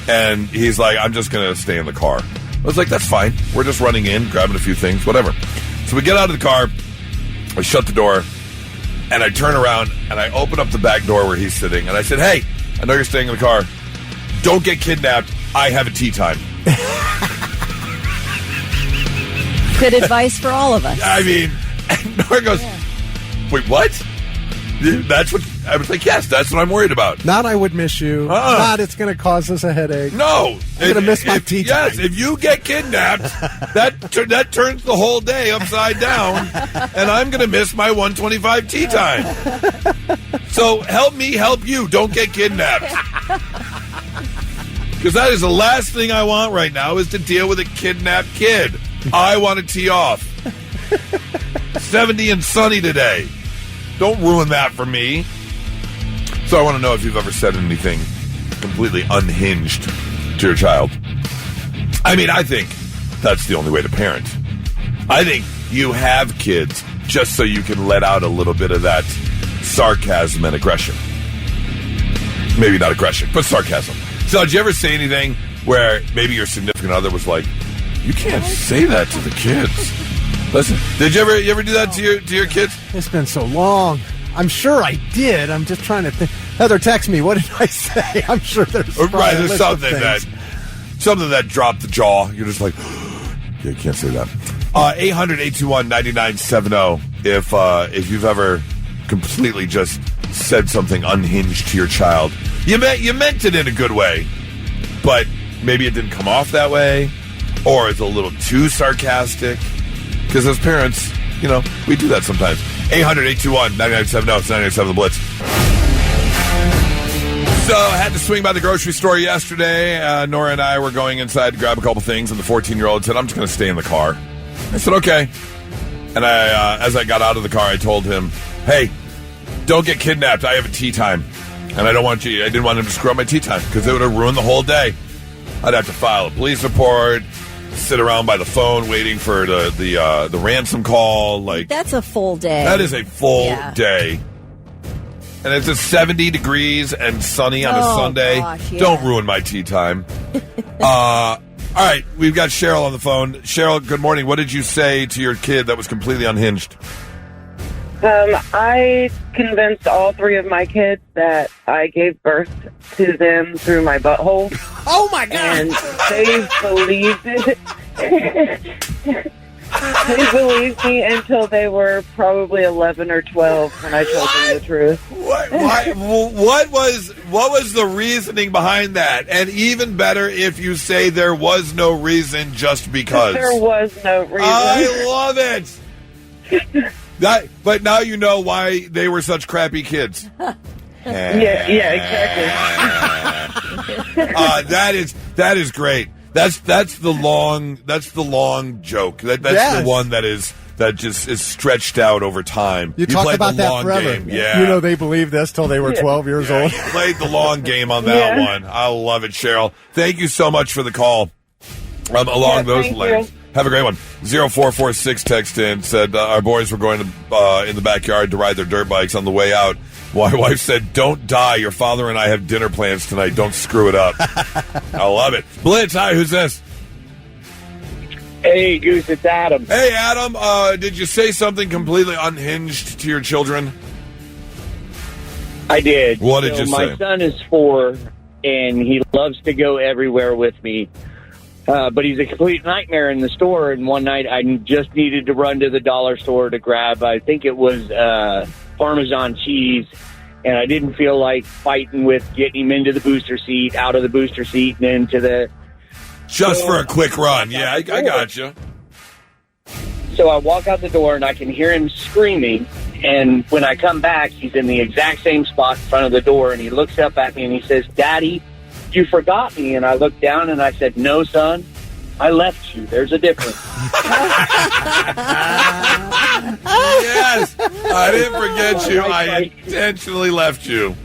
and he's like, I'm just going to stay in the car. I was like, that's fine. We're just running in, grabbing a few things, whatever. So we get out of the car, I shut the door, and I turn around, and I open up the back door where he's sitting, and I said, hey, I know you're staying in the car. Don't get kidnapped. I have a tea time. Good advice for all of us. I mean, and Nora goes, wait, what? That's what I was like. Yes, that's what I'm worried about. Not I would miss you. Not it's going to cause us a headache. No, I'm going to miss my tea time. Yes, if you get kidnapped, that turns the whole day upside down, and I'm going to miss my 1:25 tea time. So help me help you. Don't get kidnapped. Because that is the last thing I want right now is to deal with a kidnapped kid. I want to tee off. 70 and sunny today. Don't ruin that for me. So I want to know if you've ever said anything completely unhinged to your child. I mean, I think that's the only way to parent. I think you have kids just so you can let out a little bit of that sarcasm and aggression. Maybe not aggression, but sarcasm. So did you ever say anything where maybe your significant other was like, you can't say that to the kids? Listen, did you ever do that to your kids? It's been so long. I'm sure I did. I'm just trying to think. Heather, text me. What did I say? I'm sure there's right. There's something that dropped the jaw. You're just like, yeah, you can't say that. 800-821-9970. If you've ever completely just said something unhinged to your child, you meant it in a good way, but maybe it didn't come off that way, or it's a little too sarcastic. Because as parents, we do that sometimes. 800-821-9970. It's 99.7 The Blitz. So I had to swing by the grocery store yesterday. Nora and I were going inside to grab a couple things, and the 14-year-old said, I'm just going to stay in the car. I said, okay. And as I got out of the car, I told him, hey, don't get kidnapped. I have a tea time. And I didn't want him to screw up my tea time because it would have ruined the whole day. I'd have to file a police report, sit around by the phone waiting for the ransom call. Like, that's a full day. That is a full day. And it's 70 degrees and sunny on a Sunday. Gosh, yeah. Don't ruin my tea time. All right, we've got Cheryl on the phone. Cheryl, good morning. What did you say to your kid that was completely unhinged? I convinced all three of my kids that I gave birth to them through my butthole. Oh, my God. And they believed it. They believed me until they were probably 11 or 12 when I told them the truth. What was the reasoning behind that? And even better if you say there was no reason, just because. There was no reason. I love it. But now you know why they were such crappy kids. Yeah, exactly. That is great. That's the long joke. That's the one that just is stretched out over time. You talked about that forever. Game. Yeah. They believed this till they were 12 years old. You played the long game on that one. I love it, Cheryl. Thank you so much for the call. Along those lines. Have a great one. 0446 text in, said our boys were going to in the backyard to ride their dirt bikes on the way out. My wife said, don't die. Your father and I have dinner plans tonight. Don't screw it up. I love it. Blitz, hi, who's this? Hey, Goose, it's Adam. Hey, Adam. Did you say something completely unhinged to your children? I did. What did you say? My son is 4, and he loves to go everywhere with me. But he's a complete nightmare in the store, and one night I just needed to run to the dollar store to grab, I think it was Parmesan cheese, and I didn't feel like fighting with getting him into the booster seat, out of the booster seat, and into the... Just for a quick run. Yeah, I got you. So I walk out the door, and I can hear him screaming, and when I come back, he's in the exact same spot in front of the door, and he looks up at me, and he says, Daddy, you forgot me. And I looked down and I said, no, son, I left you. There's a difference. Yes, I didn't forget you. I intentionally left you.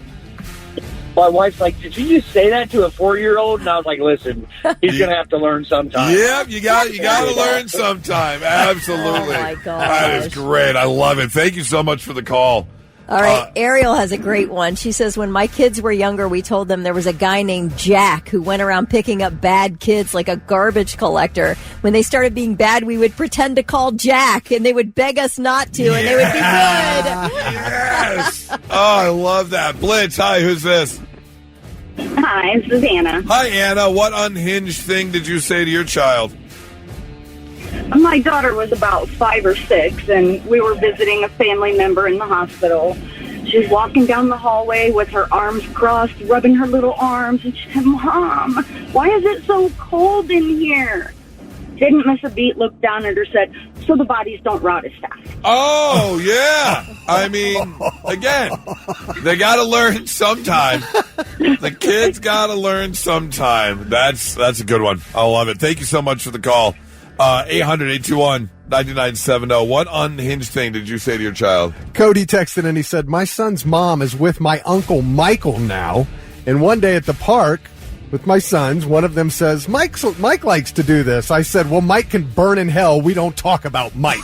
My wife's like, did you just say that to a 4-year-old? And I was like, listen, he's going to have to learn sometime. Yep, you got to learn sometime. Absolutely. Oh, my gosh. That is great. I love it. Thank you so much for the call. All right, Ariel has a great one. She says, when my kids were younger, we told them there was a guy named Jack who went around picking up bad kids like a garbage collector. When they started being bad, we would pretend to call Jack, and they would beg us not to, and they would be good. Yes. Oh, I love that. Blitz, hi, who's this? Hi, this is Anna. Hi, Anna. What unhinged thing did you say to your child? My daughter was about 5 or 6, and we were visiting a family member in the hospital. She was walking down the hallway with her arms crossed, rubbing her little arms, and she said, Mom, why is it so cold in here? Didn't miss a beat, looked down at her, said, so the bodies don't rot as fast. Oh, yeah. I mean, again, they got to learn sometime. The kids got to learn sometime. That's a good one. I love it. Thank you so much for the call. 800-821-9970. What unhinged thing did you say to your child? Cody texted and he said, my son's mom is with my Uncle Michael now. And one day at the park with my sons, one of them says, Mike likes to do this. I said, well, Mike can burn in hell. We don't talk about Mike.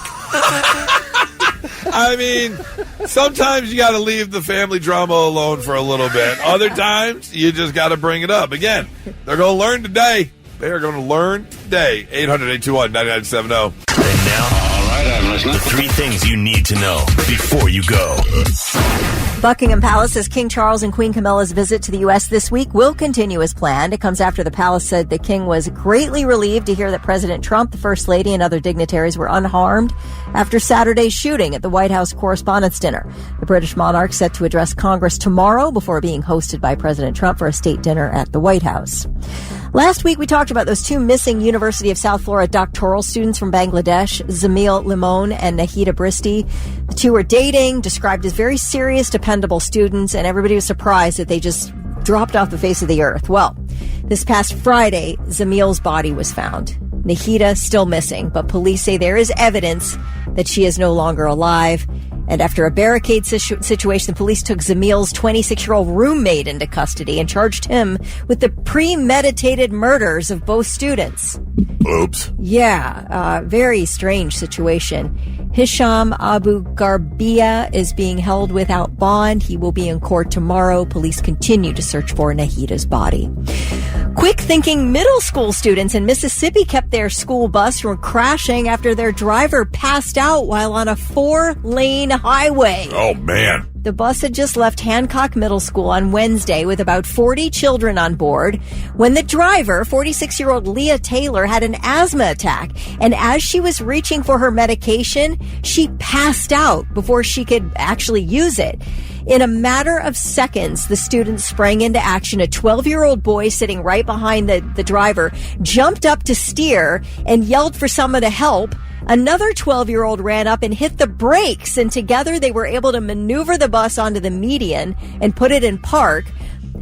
I mean, sometimes you got to leave the family drama alone for a little bit. Other times, you just got to bring it up. Again, they're going to learn today. They are going to learn today. 800-821-9970. And now, all right, I'm listening. The 3 things you need to know before you go. Buckingham Palace says King Charles and Queen Camilla's visit to the U.S. this week will continue as planned. It comes after the palace said the king was greatly relieved to hear that President Trump, the First Lady, and other dignitaries were unharmed after Saturday's shooting at the White House Correspondents' Dinner. The British monarch set to address Congress tomorrow before being hosted by President Trump for a state dinner at the White House. Last week, we talked about those 2 missing University of South Florida doctoral students from Bangladesh, Zamil Limon and Nahida Bristi. The 2 were dating, described as very serious, dependable students, and everybody was surprised that they just dropped off the face of the earth. Well, this past Friday, Zamil's body was found. Nahida still missing, but police say there is evidence that she is no longer alive. And after a barricade situation, police took Zamil's 26-year-old roommate into custody and charged him with the premeditated murders of both students. Oops. Yeah, very strange situation. Hisham Abu Garbia is being held without bond. He will be in court tomorrow. Police continue to search for Nahida's body. Quick-thinking middle school students in Mississippi kept their school bus from crashing after their driver passed out while on a 4-lane highway. Oh, man. The bus had just left Hancock Middle School on Wednesday with about 40 children on board when the driver, 46-year-old Leah Taylor, had an asthma attack. And as she was reaching for her medication, she passed out before she could actually use it. In a matter of seconds, the students sprang into action. A 12-year-old boy sitting right behind the driver jumped up to steer and yelled for someone to help. Another 12-year-old ran up and hit the brakes, and together they were able to maneuver the bus onto the median and put it in park.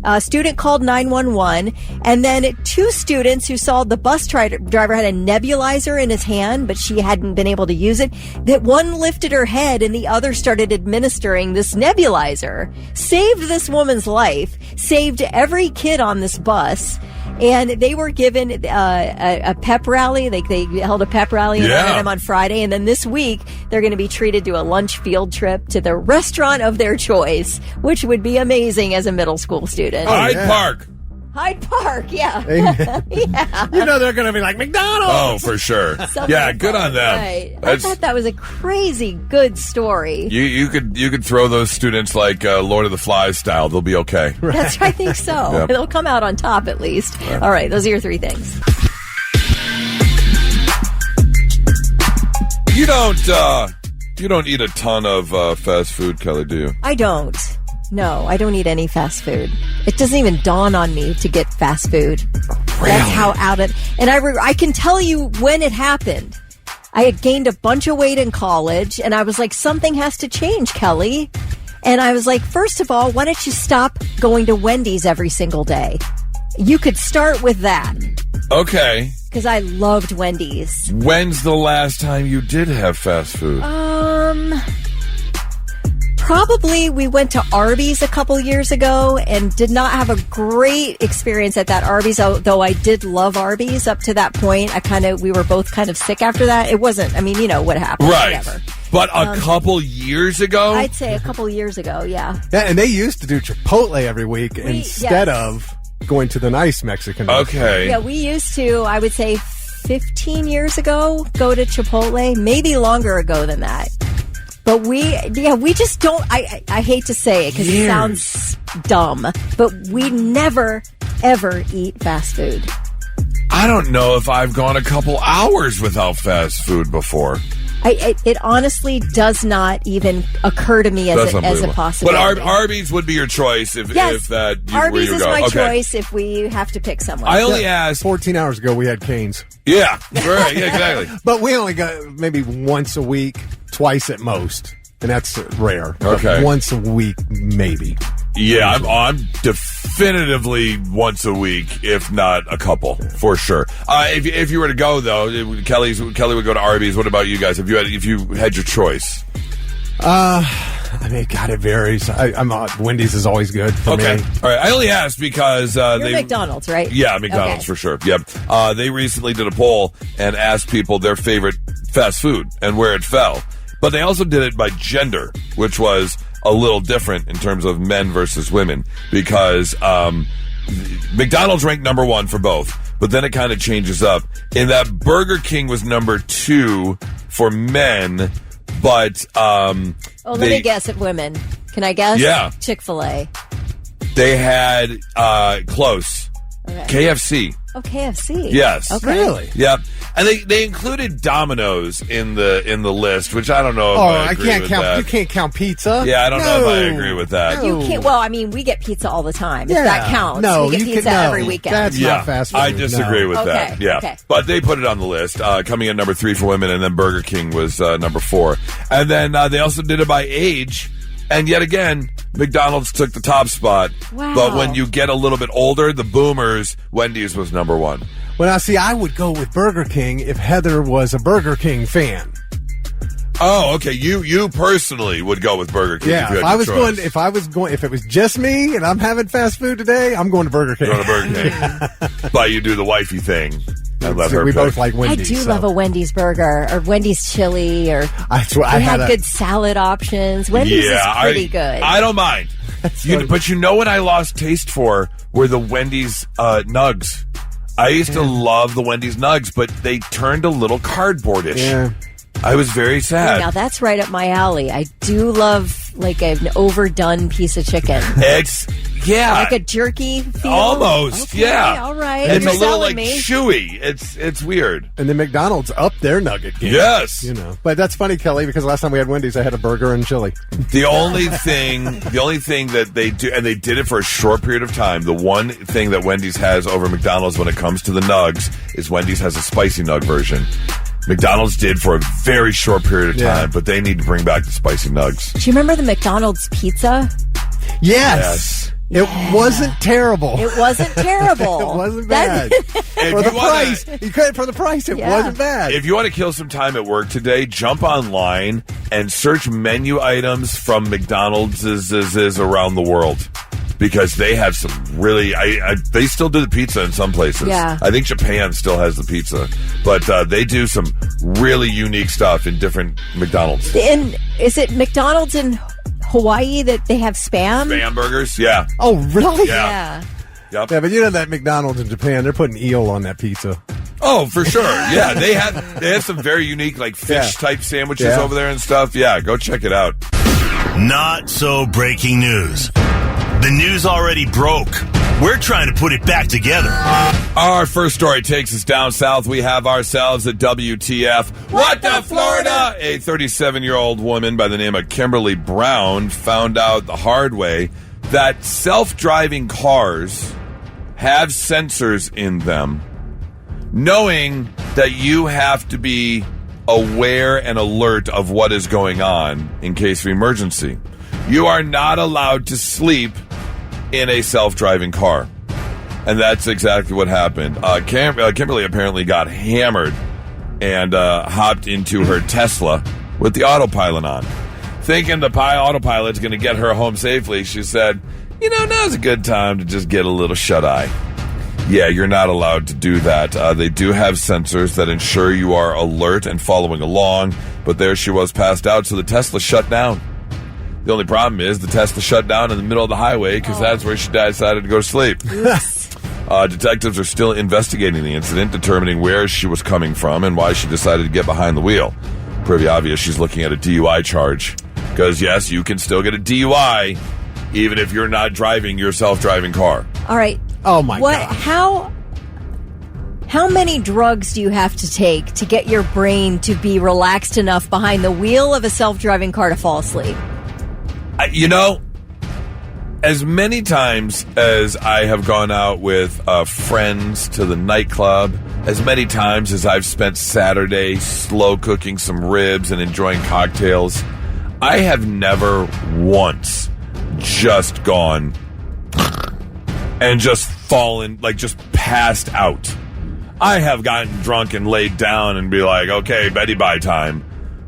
A student called 911, and then 2 students who saw the bus driver had a nebulizer in his hand, but she hadn't been able to use it, that one lifted her head and the other started administering this nebulizer. Saved this woman's life, saved every kid on this bus. And they were given a pep rally. They held a pep rally in them on Friday. And then this week, they're going to be treated to a lunch field trip to the restaurant of their choice, which would be amazing as a middle school student. Hyde Park. Hyde Park, yeah. Yeah. You know they're going to be like McDonald's. Oh, for sure. Yeah, good on them. Right. I thought that was a crazy good story. You could throw those students like Lord of the Flies style. They'll be okay. Right. That's right, I think so. Yep. They'll come out on top at least. Yeah. All right, those are your 3 things. You don't eat a ton of fast food, Kelly, do you? I don't. No, I don't eat any fast food. It doesn't even dawn on me to get fast food. Really? That's how out of... And I can tell you when it happened. I had gained a bunch of weight in college, and I was like, something has to change, Kelly. And I was like, first of all, why don't you stop going to Wendy's every single day? You could start with that. Okay. Because I loved Wendy's. When's the last time you did have fast food? Probably we went to Arby's a couple years ago and did not have a great experience at that Arby's, though I did love Arby's up to that point. We were both kind of sick after that. It wasn't, you know what happened. Right. Whatever. But a couple years ago? I'd say a couple years ago, yeah. Yeah, and they used to do Chipotle every week instead of going to the nice Mexican restaurant. Okay. Yeah, we used to, I would say 15 years ago, go to Chipotle, maybe longer ago than that. But we just don't, I hate to say it because it sounds dumb, but we never, ever eat fast food. I don't know if I've gone a couple hours without fast food before. It honestly does not even occur to me as a possibility. But Arby's would be your choice if that Arby's is my okay. choice if we have to pick someone. I only asked 14 hours ago we had Cane's. Yeah, right, yeah, exactly. But we only got maybe once a week, twice at most, and that's rare. Okay, once a week maybe. Yeah, I'm definitively once a week, if not a couple, for sure. If you were to go though, Kelly would go to Arby's. What about you guys? If you had your choice? God, it varies. Wendy's is always good for me. Okay, all right. I only asked because You're McDonald's, right? Yeah, McDonald's for sure. Yep. They recently did a poll and asked people their favorite fast food and where it fell. But they also did it by gender, which was a little different in terms of men versus women, because McDonald's ranked number one for both, but then it kind of changes up in that Burger King was number 2 for men, but let me guess at women. Can I guess? Yeah. Chick-fil-A. They had close. Okay. KFC. Oh, KFC. Yes. Okay. Really? Yep. And they included Domino's in the list, which I don't know if I agree can't with count. that. You can't count pizza. Yeah, I don't know if I agree with that. You can't. Well, we get pizza all the time. If that counts. No, we get pizza every weekend. That's not fast food. I disagree with that. Okay, Yeah, okay. But they put it on the list, coming in number 3 for women, and then Burger King was number 4, and then they also did it by age. And yet again, McDonald's took the top spot. Wow. But when you get a little bit older, the boomers, Wendy's was number 1. Well, now, see, I would go with Burger King if Heather was a Burger King fan. Oh, okay. You personally would go with Burger King. Yeah, if it was just me and I'm having fast food today, I'm going to Burger King. Go to Burger King. But you do the wifey thing. And let her we pick. both like Wendy's. I do love a Wendy's burger or Wendy's chili, or they had good salad options. Wendy's is pretty good. I don't mind. But you know what I lost taste for were the Wendy's nugs. I used to love the Wendy's nugs, but they turned a little cardboardish. Yeah. I was very sad. Now that's right up my alley. I do love like an overdone piece of chicken. Like a jerky feel. Almost, okay, yeah. All right. It's You're a little selling me. chewy. It's weird. And then McDonald's upped their nugget game. Yes. But that's funny, Kelly, because last time we had Wendy's, I had a burger and chili. The only thing that they do, and they did it for a short period of time, the one thing that Wendy's has over McDonald's when it comes to the nugs is Wendy's has a spicy nug version. McDonald's did for a very short period of time, but they need to bring back the spicy nugs. Do you remember the McDonald's pizza? Yes. It wasn't terrible. It wasn't terrible. It wasn't bad. For the price, it wasn't bad. If you want to kill some time at work today, jump online and search menu items from McDonald's around the world. Because they have some really, they still do the pizza in some places. Yeah. I think Japan still has the pizza, but they do some really unique stuff in different McDonald's. Is it McDonald's in Hawaii that they have Spam? Spam burgers, yeah. Oh, really? Yeah. Yep. Yeah, but you know that McDonald's in Japan, they're putting eel on that pizza. Oh, for sure. Yeah, they have some very unique like fish type sandwiches over there and stuff. Yeah, go check it out. Not so breaking news. The news already broke. We're trying to put it back together. Our first story takes us down south. We have ourselves a WTF. What the Florida? A 37-year-old woman by the name of Kimberly Brown found out the hard way that self-driving cars have sensors in them, knowing that you have to be aware and alert of what is going on in case of emergency. You are not allowed to sleep in a self-driving car. And that's exactly what happened. Kimberly apparently got hammered and hopped into her Tesla with the autopilot on. Thinking the autopilot's going to get her home safely, she said, now's a good time to just get a little shut-eye. Yeah, you're not allowed to do that. They do have sensors that ensure you are alert and following along, but there she was passed out, so the Tesla shut down. The only problem is the Tesla shut down in the middle of the highway because that's where she decided to go to sleep. Detectives are still investigating the incident, determining where she was coming from and why she decided to get behind the wheel. Pretty obvious she's looking at a DUI charge. Because, yes, you can still get a DUI even if you're not driving your self-driving car. All right. Oh, my God. How many drugs do you have to take to get your brain to be relaxed enough behind the wheel of a self-driving car to fall asleep? As many times as I have gone out with friends to the nightclub, as many times as I've spent Saturday slow cooking some ribs and enjoying cocktails, I have never once just gone and just fallen, just passed out. I have gotten drunk and laid down and be like, okay, Betty bye time.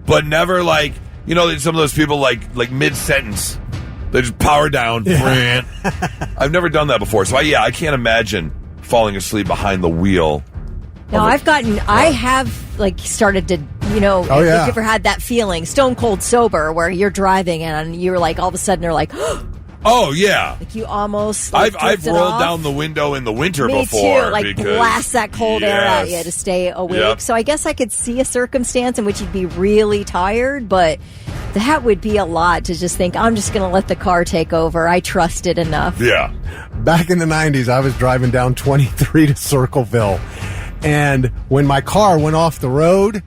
But never some of those people like mid-sentence. They just power down. Yeah. I've never done that before. So, I can't imagine falling asleep behind the wheel. No, I have started to, if you ever had that feeling, stone cold sober, where you're driving and you're all of a sudden you're like, oh, yeah. You almost I've rolled down the window in the winter before. Me too, blast that cold air at you to stay awake. Yep. So I guess I could see a circumstance in which you'd be really tired, but that would be a lot to just think, I'm just going to let the car take over. I trust it enough. Yeah. Back in the 90s, I was driving down 23 to Circleville, and when my car went off the road,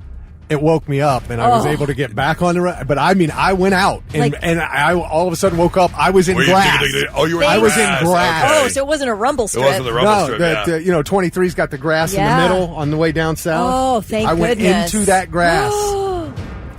it woke me up, and I was able to get back on the road. But I went out, and I all of a sudden woke up. I was in grass. You were I was in grass. Okay. Oh, so it wasn't a rumble strip. It wasn't the rumble strip, 23's got the grass in the middle on the way down south. Oh, thank goodness. I went into that grass.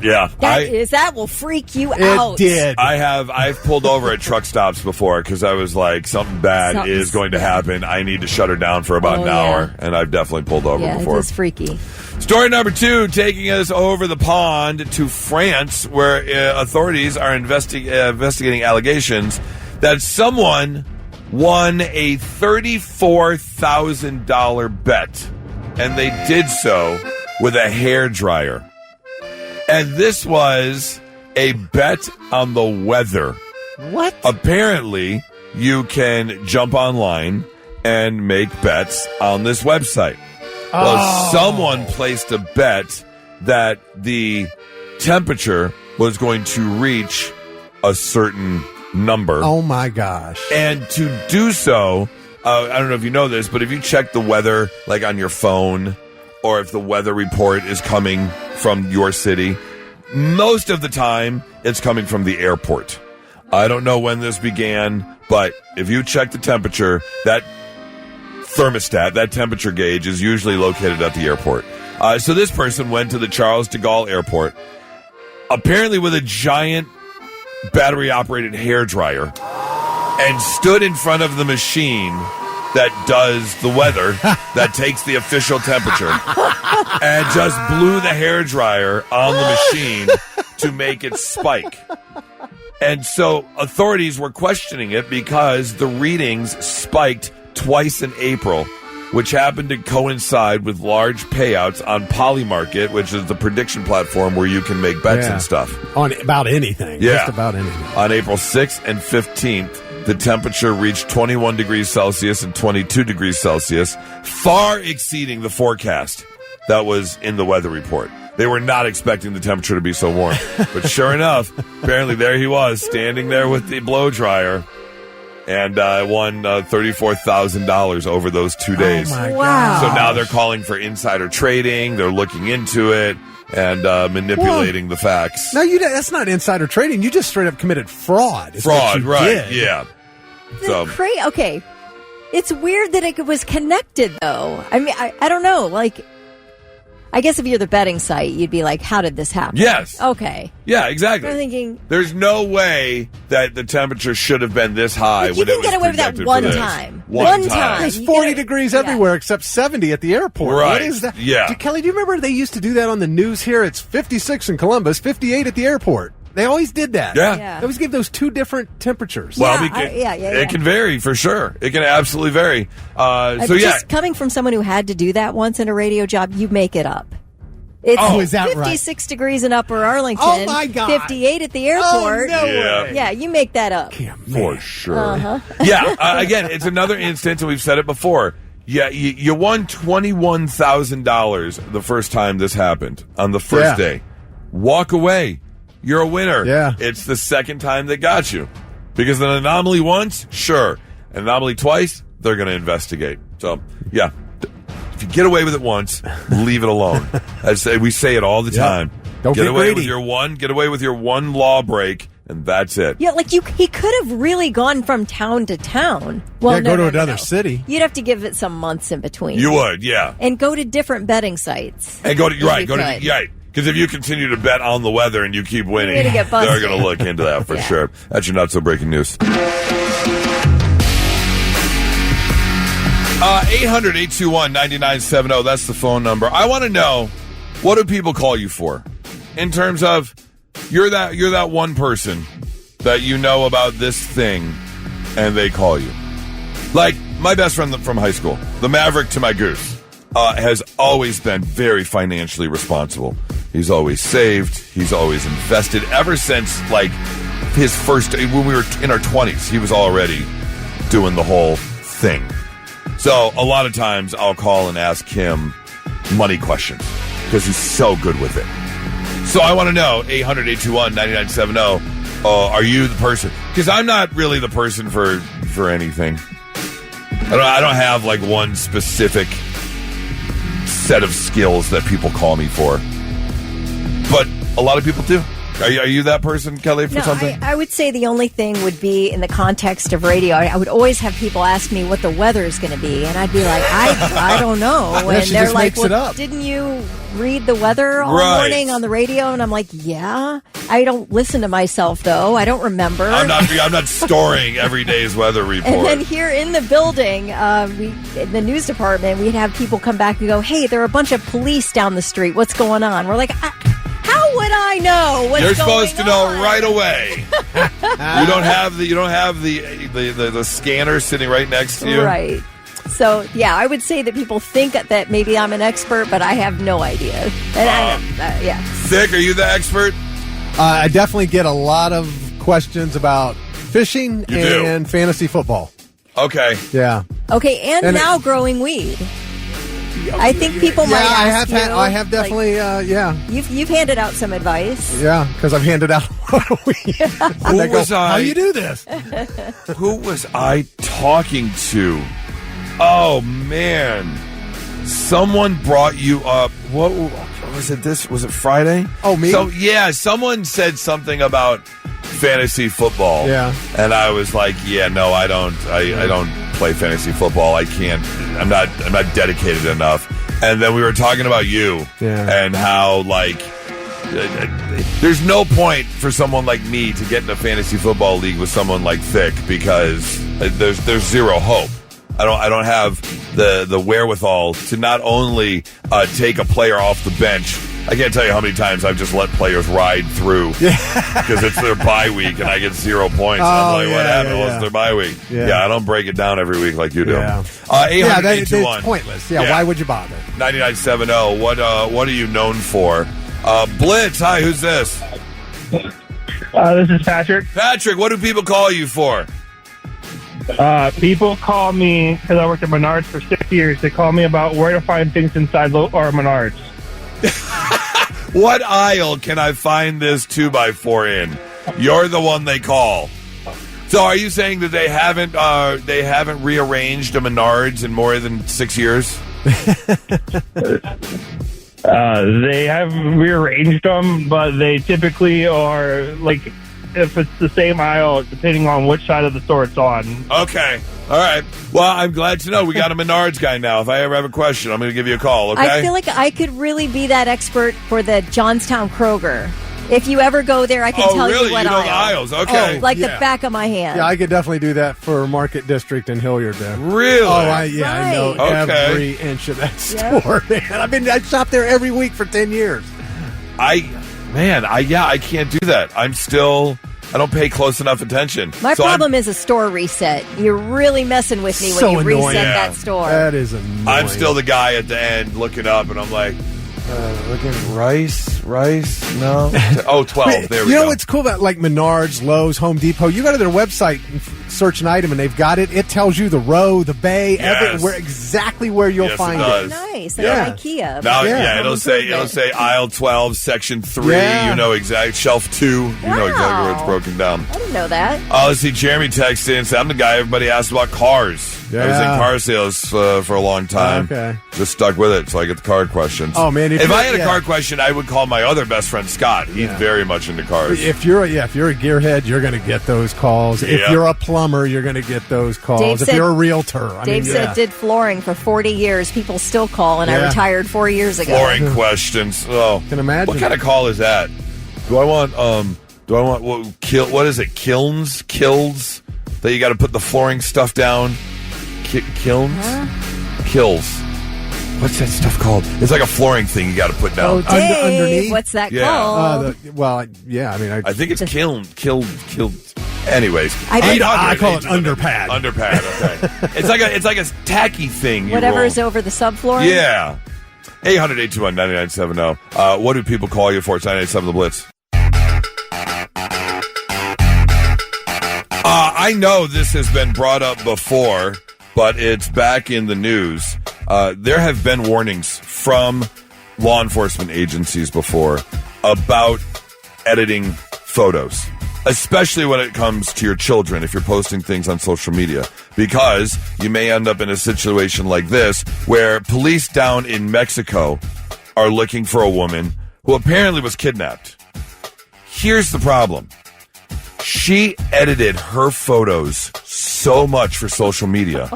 Yeah, that will freak you out. It did. I've pulled over at truck stops before because I was like, something bad is going to happen. I need to shut her down for about an hour, and I've definitely pulled over before. It is freaky. Story number 2, taking us over the pond to France, where authorities are investigating allegations that someone won a $34,000 bet, and they did so with a hairdryer. And this was a bet on the weather. What? Apparently, you can jump online and make bets on this website. Well, someone placed a bet that the temperature was going to reach a certain number. Oh, my gosh. And to do so, I don't know if you know this, but if you check the weather, on your phone, or if the weather report is coming from your city, most of the time it's coming from the airport. I don't know when this began, but if you check the temperature, that thermostat, that temperature gauge, is usually located at the airport. So this person went to the Charles de Gaulle airport, apparently with a giant battery-operated hairdryer, and stood in front of the machine that does the weather, that takes the official temperature, and just blew the hairdryer on the machine to make it spike. And so authorities were questioning it because the readings spiked twice in April, which happened to coincide with large payouts on Polymarket, which is the prediction platform where you can make bets and stuff. On about anything. Yeah. Just about anything. On April 6th and 15th, the temperature reached 21 degrees Celsius and 22 degrees Celsius, far exceeding the forecast that was in the weather report. They were not expecting the temperature to be so warm. But sure enough, apparently there he was, standing there with the blow dryer, and won $34,000 over those 2 days. Oh, my God. So now they're calling for insider trading. They're looking into it and manipulating the facts. No, that's not insider trading. You just straight up committed fraud. Fraud, right, yeah. So okay. It's weird that it was connected, though. I mean, I don't know. I guess if you're the betting site, you'd be like, how did this happen? Yes. Okay. Yeah, exactly. I'm thinking, there's no way that the temperature should have been this high. you can get away with that one time. One time. It's 40 degrees everywhere except 70 at the airport. Right. What is that? Yeah. Kelly, do you remember they used to do that on the news here? It's 56 in Columbus, 58 at the airport. They always did that. Yeah. They always give those two different temperatures. Well, it can vary for sure. It can absolutely vary. Just coming from someone who had to do that once in a radio job, you make it up. It's is that 56 degrees in Upper Arlington. Oh, my God. 58 at the airport. Oh, no way. Yeah, you make that up. For sure. Uh-huh. Yeah, again, it's another instance, and we've said it before. Yeah, you won $21,000 the first time this happened on the first day. Walk away. You're a winner. Yeah. It's the second time they got you. Because an anomaly once, sure. An anomaly twice, they're going to investigate. So, yeah. If you get away with it once, leave it alone. We say it all the time. Don't get away greedy. with your one law break, and that's it. Yeah, like he could have really gone from town to town. Well, go to another city. You'd have to give it some months in between. You would, yeah. And go to different betting sites. And go to because if you continue to bet on the weather and you keep winning, You're gonna get busted. they're going to look into that for sure. That's your not so breaking news. 800-821-9970. That's the phone number. I want to know, what do people call you for? In terms of you're that one person that you know about this thing, and they call you. Like my best friend from high school, the Maverick to my Goose, has always been very financially responsible. He's always saved. He's always invested. Ever since like his first, when we were in our 20s, he was already doing the whole thing. So a lot of times I'll call and ask him money questions because he's so good with it. So I want to know, 800-821-9970, are you the person? Because I'm not really the person for anything. I don't have like one specific set of skills that people call me for. But a lot of people do. Are you that person, Kelly, for something? I would say the only thing would be in the context of radio. I would always have people ask me what the weather is going to be, and I'd be like, I don't know. And they're like, didn't you read the weather all morning on the radio? And I'm like, yeah. I don't listen to myself, though. I don't remember. I'm not storing every day's weather report. And then here in the building, in the news department, we'd have people come back and go, hey, there are a bunch of police down the street. What's going on? We're like, how would I know what's You're going supposed to know right away. You don't have the scanner sitting right next to you. Right. So, yeah, I would say that people think that maybe I'm an expert, but I have no idea. And Thick, are you the expert? I definitely get a lot of questions about fishing and fantasy football. Okay. Yeah. Okay, and now growing weed. I think people might ask you. I have definitely, You've handed out some advice. Yeah, because I've handed out a lot of weed. How do you do this? Who was I talking to? Oh, man. Someone brought you up. What was it? Was it Friday? Oh, me? So, yeah, someone said something about fantasy football. Yeah. And I was like, yeah, no, I don't play fantasy football. I can't. I'm not dedicated enough. And then we were talking about you and how like there's no point for someone like me to get in a fantasy football league with someone like Thick because there's zero hope. I don't have the wherewithal to not only take a player off the bench. I can't tell you how many times I've just let players ride through because it's their bye week and I get 0 points. I'm like, what happened? Well, it's their bye week. Yeah, I don't break it down every week like you do. Yeah. 800-821. It's pointless. Yeah, why would you bother? 9970. What are you known for? Blitz, hi, who's this? This is Patrick. Patrick, what do people call you for? People call me, because I worked at Menards for 6 years, they call me about where to find things inside Menards. What aisle can I find this 2x4 in? You're the one they call. So are you saying that they haven't rearranged a Menards in more than 6 years? They have rearranged them, but they typically are, like, if it's the same aisle, depending on which side of the store it's on. Okay. All right. Well, I'm glad to know we got a Menards guy now. If I ever have a question, I'm going to give you a call, okay? I feel like I could really be that expert for the Johnstown Kroger. If you ever go there, I can tell really? you what you know aisle. the aisles. Okay. Like the back of my hand. Yeah, I could definitely do that for Market District in Hilliard. Really? Oh, I know every inch of that store, man. I shop there every week for 10 years. I can't do that. I don't pay close enough attention. My problem is a store reset. You're really messing with me when you reset that store. That is annoying. I'm still the guy at the end looking up, and I'm like, looking rice, no. 12. There we go. You know what's cool about like Menards, Lowe's, Home Depot? You go to their website and search an item, and they've got it. It tells you the row, the bay, everywhere, exactly where you'll find it. Nice, like IKEA. Now, it'll say aisle 12, section 3. Yeah. You know exactly. Shelf 2. You know exactly where it's broken down. I didn't know that. Let's see. Jeremy texted and said, "I'm the guy everybody asks about cars. I was in car sales for a long time. Okay. Just stuck with it, so I get the car questions. Oh man, if I had a car question, I would call my other best friend Scott. He's very much into cars. If you're a gearhead, you're going to get those calls. Yeah. If you're a plumber, you're going to get those calls. If you're a realtor, Dave said did flooring for 40 years. People still call, and I retired 4 years ago. Flooring questions. Oh, can imagine. What kind of call is that? Do I want what is it? Kilns that you got to put the flooring stuff down. Kilns? Kills. What's that stuff called? It's like a flooring thing you got to put down. Oh, Dave, underneath? what's that called? I think it's killed. Anyways, I call it underpad. Underpad. Okay. it's like a tacky thing. Whatever's over the subflooring. Yeah. 800-821-9970. What do people call you for? It's 987 The Blitz. I know this has been brought up before, but it's back in the news. There have been warnings from law enforcement agencies before about editing photos, especially when it comes to your children if you're posting things on social media, because you may end up in a situation like this where police down in Mexico are looking for a woman who apparently was kidnapped. Here's the problem. She edited her photos so much for social media.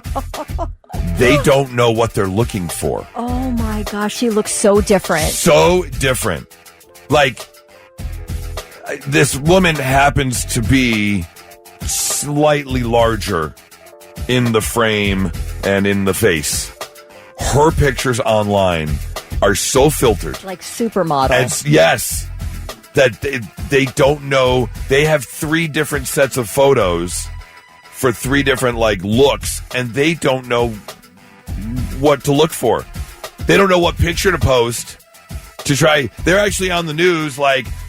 They don't know what they're looking for. Oh my gosh, she looks so different. So different. Like, this woman happens to be slightly larger in the frame and in the face. Her pictures online are so filtered. Like supermodel. Yes. That they don't know. They have 3 different sets of photos for 3 different looks, and they don't know what to look for. They don't know what picture to post to try. They're actually on the news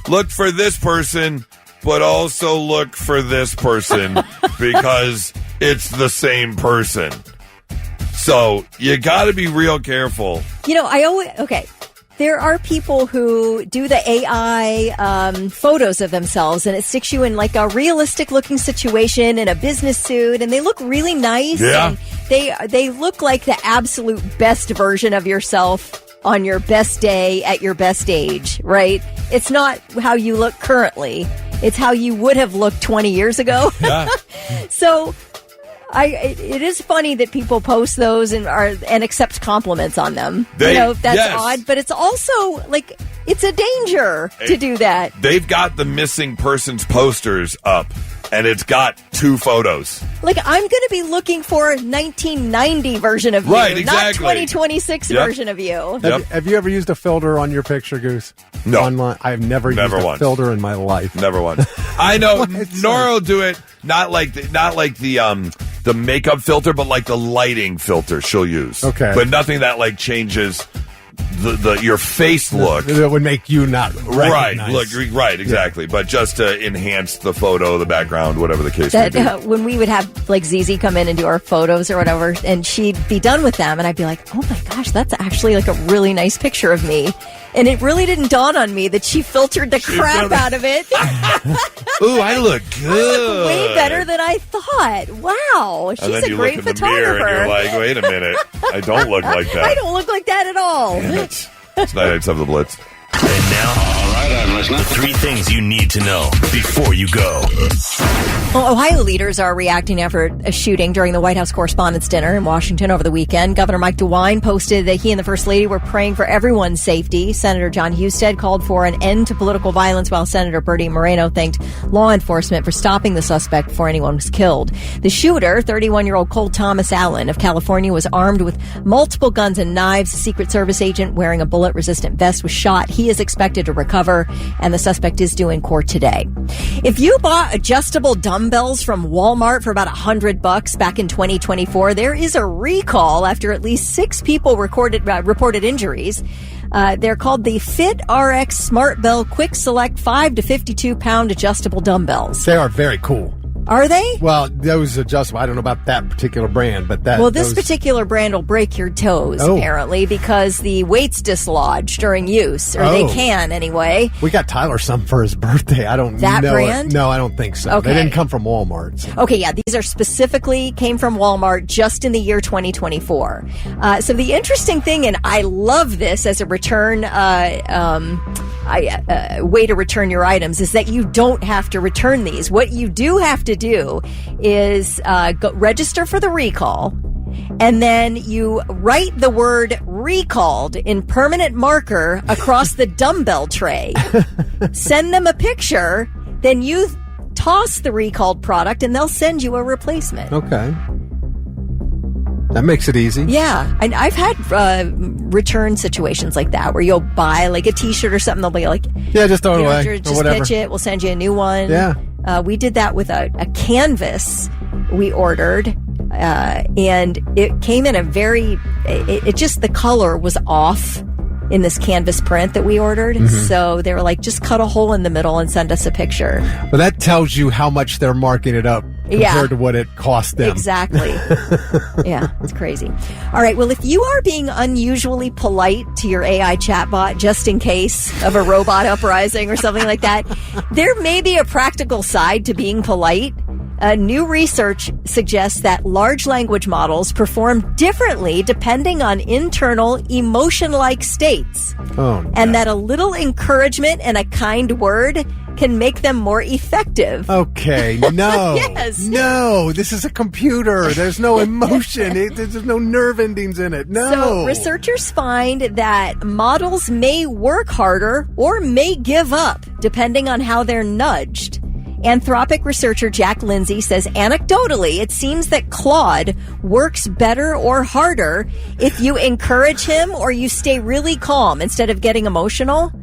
look for this person, but also look for this person because it's the same person. So you got to be real careful. There are people who do the AI photos of themselves, and it sticks you in a realistic looking situation in a business suit, and they look really nice. Yeah. And they look like the absolute best version of yourself on your best day at your best age, right? It's not how you look currently. It's how you would have looked 20 years ago. Yeah. So it is funny that people post those and accept compliments on them. That's odd, but it's also it's a danger to do that. They've got the missing persons posters up, and it's got 2 photos. I'm going to be looking for a 1990 version of you, right, exactly. Not 2026 version of Yep. Have you ever used a filter on your picture, Goose? No. Online? I've never used a filter in my life. Never once. I know Nora will do it, not like the makeup filter, but the lighting filter she'll use. Okay. But nothing that changes your face look. That would make you not recognize. Right, exactly. Yeah. But just to enhance the photo, the background, whatever the case may be. When we would have Zizi come in and do our photos or whatever, and she'd be done with them, and I'd be like, oh my gosh, that's actually a really nice picture of me. And it really didn't dawn on me that she filtered the crap out of it. Ooh, I look good. I look way better than I thought. Wow, she's a great photographer. In the mirror and you're like, wait a minute, I don't look like that. I don't look like that at all. It's 987 The Blitz. And now, right, I'm listening. 3 things you need to know before you go. Well, Ohio leaders are reacting after a shooting during the White House Correspondents' dinner in Washington over the weekend. Governor Mike DeWine posted that he and the First Lady were praying for everyone's safety. Senator John Husted called for an end to political violence, while Senator Bertie Moreno thanked law enforcement for stopping the suspect before anyone was killed. The shooter, 31-year-old Cole Thomas Allen of California, was armed with multiple guns and knives. A Secret Service agent wearing a bullet-resistant vest was shot. He is expected to recover, and the suspect is due in court today. If you bought adjustable dumbbells from Walmart for about $100 back in 2024, there is a recall after at least 6 people reported injuries. They're called the Fit RX Smart Bell Quick Select 5 to 52 pound adjustable dumbbells. They are very cool. Are they? Well, those adjustable. I don't know about that particular brand, but this particular brand will break your toes, apparently, because the weights dislodge during use, or they can anyway. We got Tyler some for his birthday. I don't know. That brand? No, I don't think so. Okay. They didn't come from Walmart. So. Okay, yeah, these are specifically came from Walmart just in the year 2024. So the interesting thing, and I love this as a return way to return your items, is that you don't have to return these. What you do have to do is register for the recall, and then you write the word recalled in permanent marker across the dumbbell tray. Send them a picture, then you toss the recalled product and they'll send you a replacement. Okay. That makes it easy. Yeah. And I've had return situations like that where you'll buy like a t-shirt or something. They'll be like, yeah, just throw it away. Just or whatever. pitch it. We'll send you a new one. Yeah. We did that with a canvas we ordered. And it came in it just, the color was off in this canvas print that we ordered. Mm-hmm. So they were like, just cut a hole in the middle and send us a picture. Well, that tells you how much they're marking it up compared to what it cost them. Exactly. Yeah, it's crazy. All right. Well, if you are being unusually polite to your AI chatbot, just in case of a robot uprising or something like that, there may be a practical side to being polite. New research suggests that large language models perform differently depending on internal emotion-like states. And that a little encouragement and a kind word can make them more effective. Okay, no. Yes. No, this is a computer. There's no emotion. There's no nerve endings in it. No. So researchers find that models may work harder or may give up depending on how they're nudged. Anthropic researcher Jack Lindsay says anecdotally, it seems that Claude works better or harder if you encourage him or you stay really calm instead of getting emotional.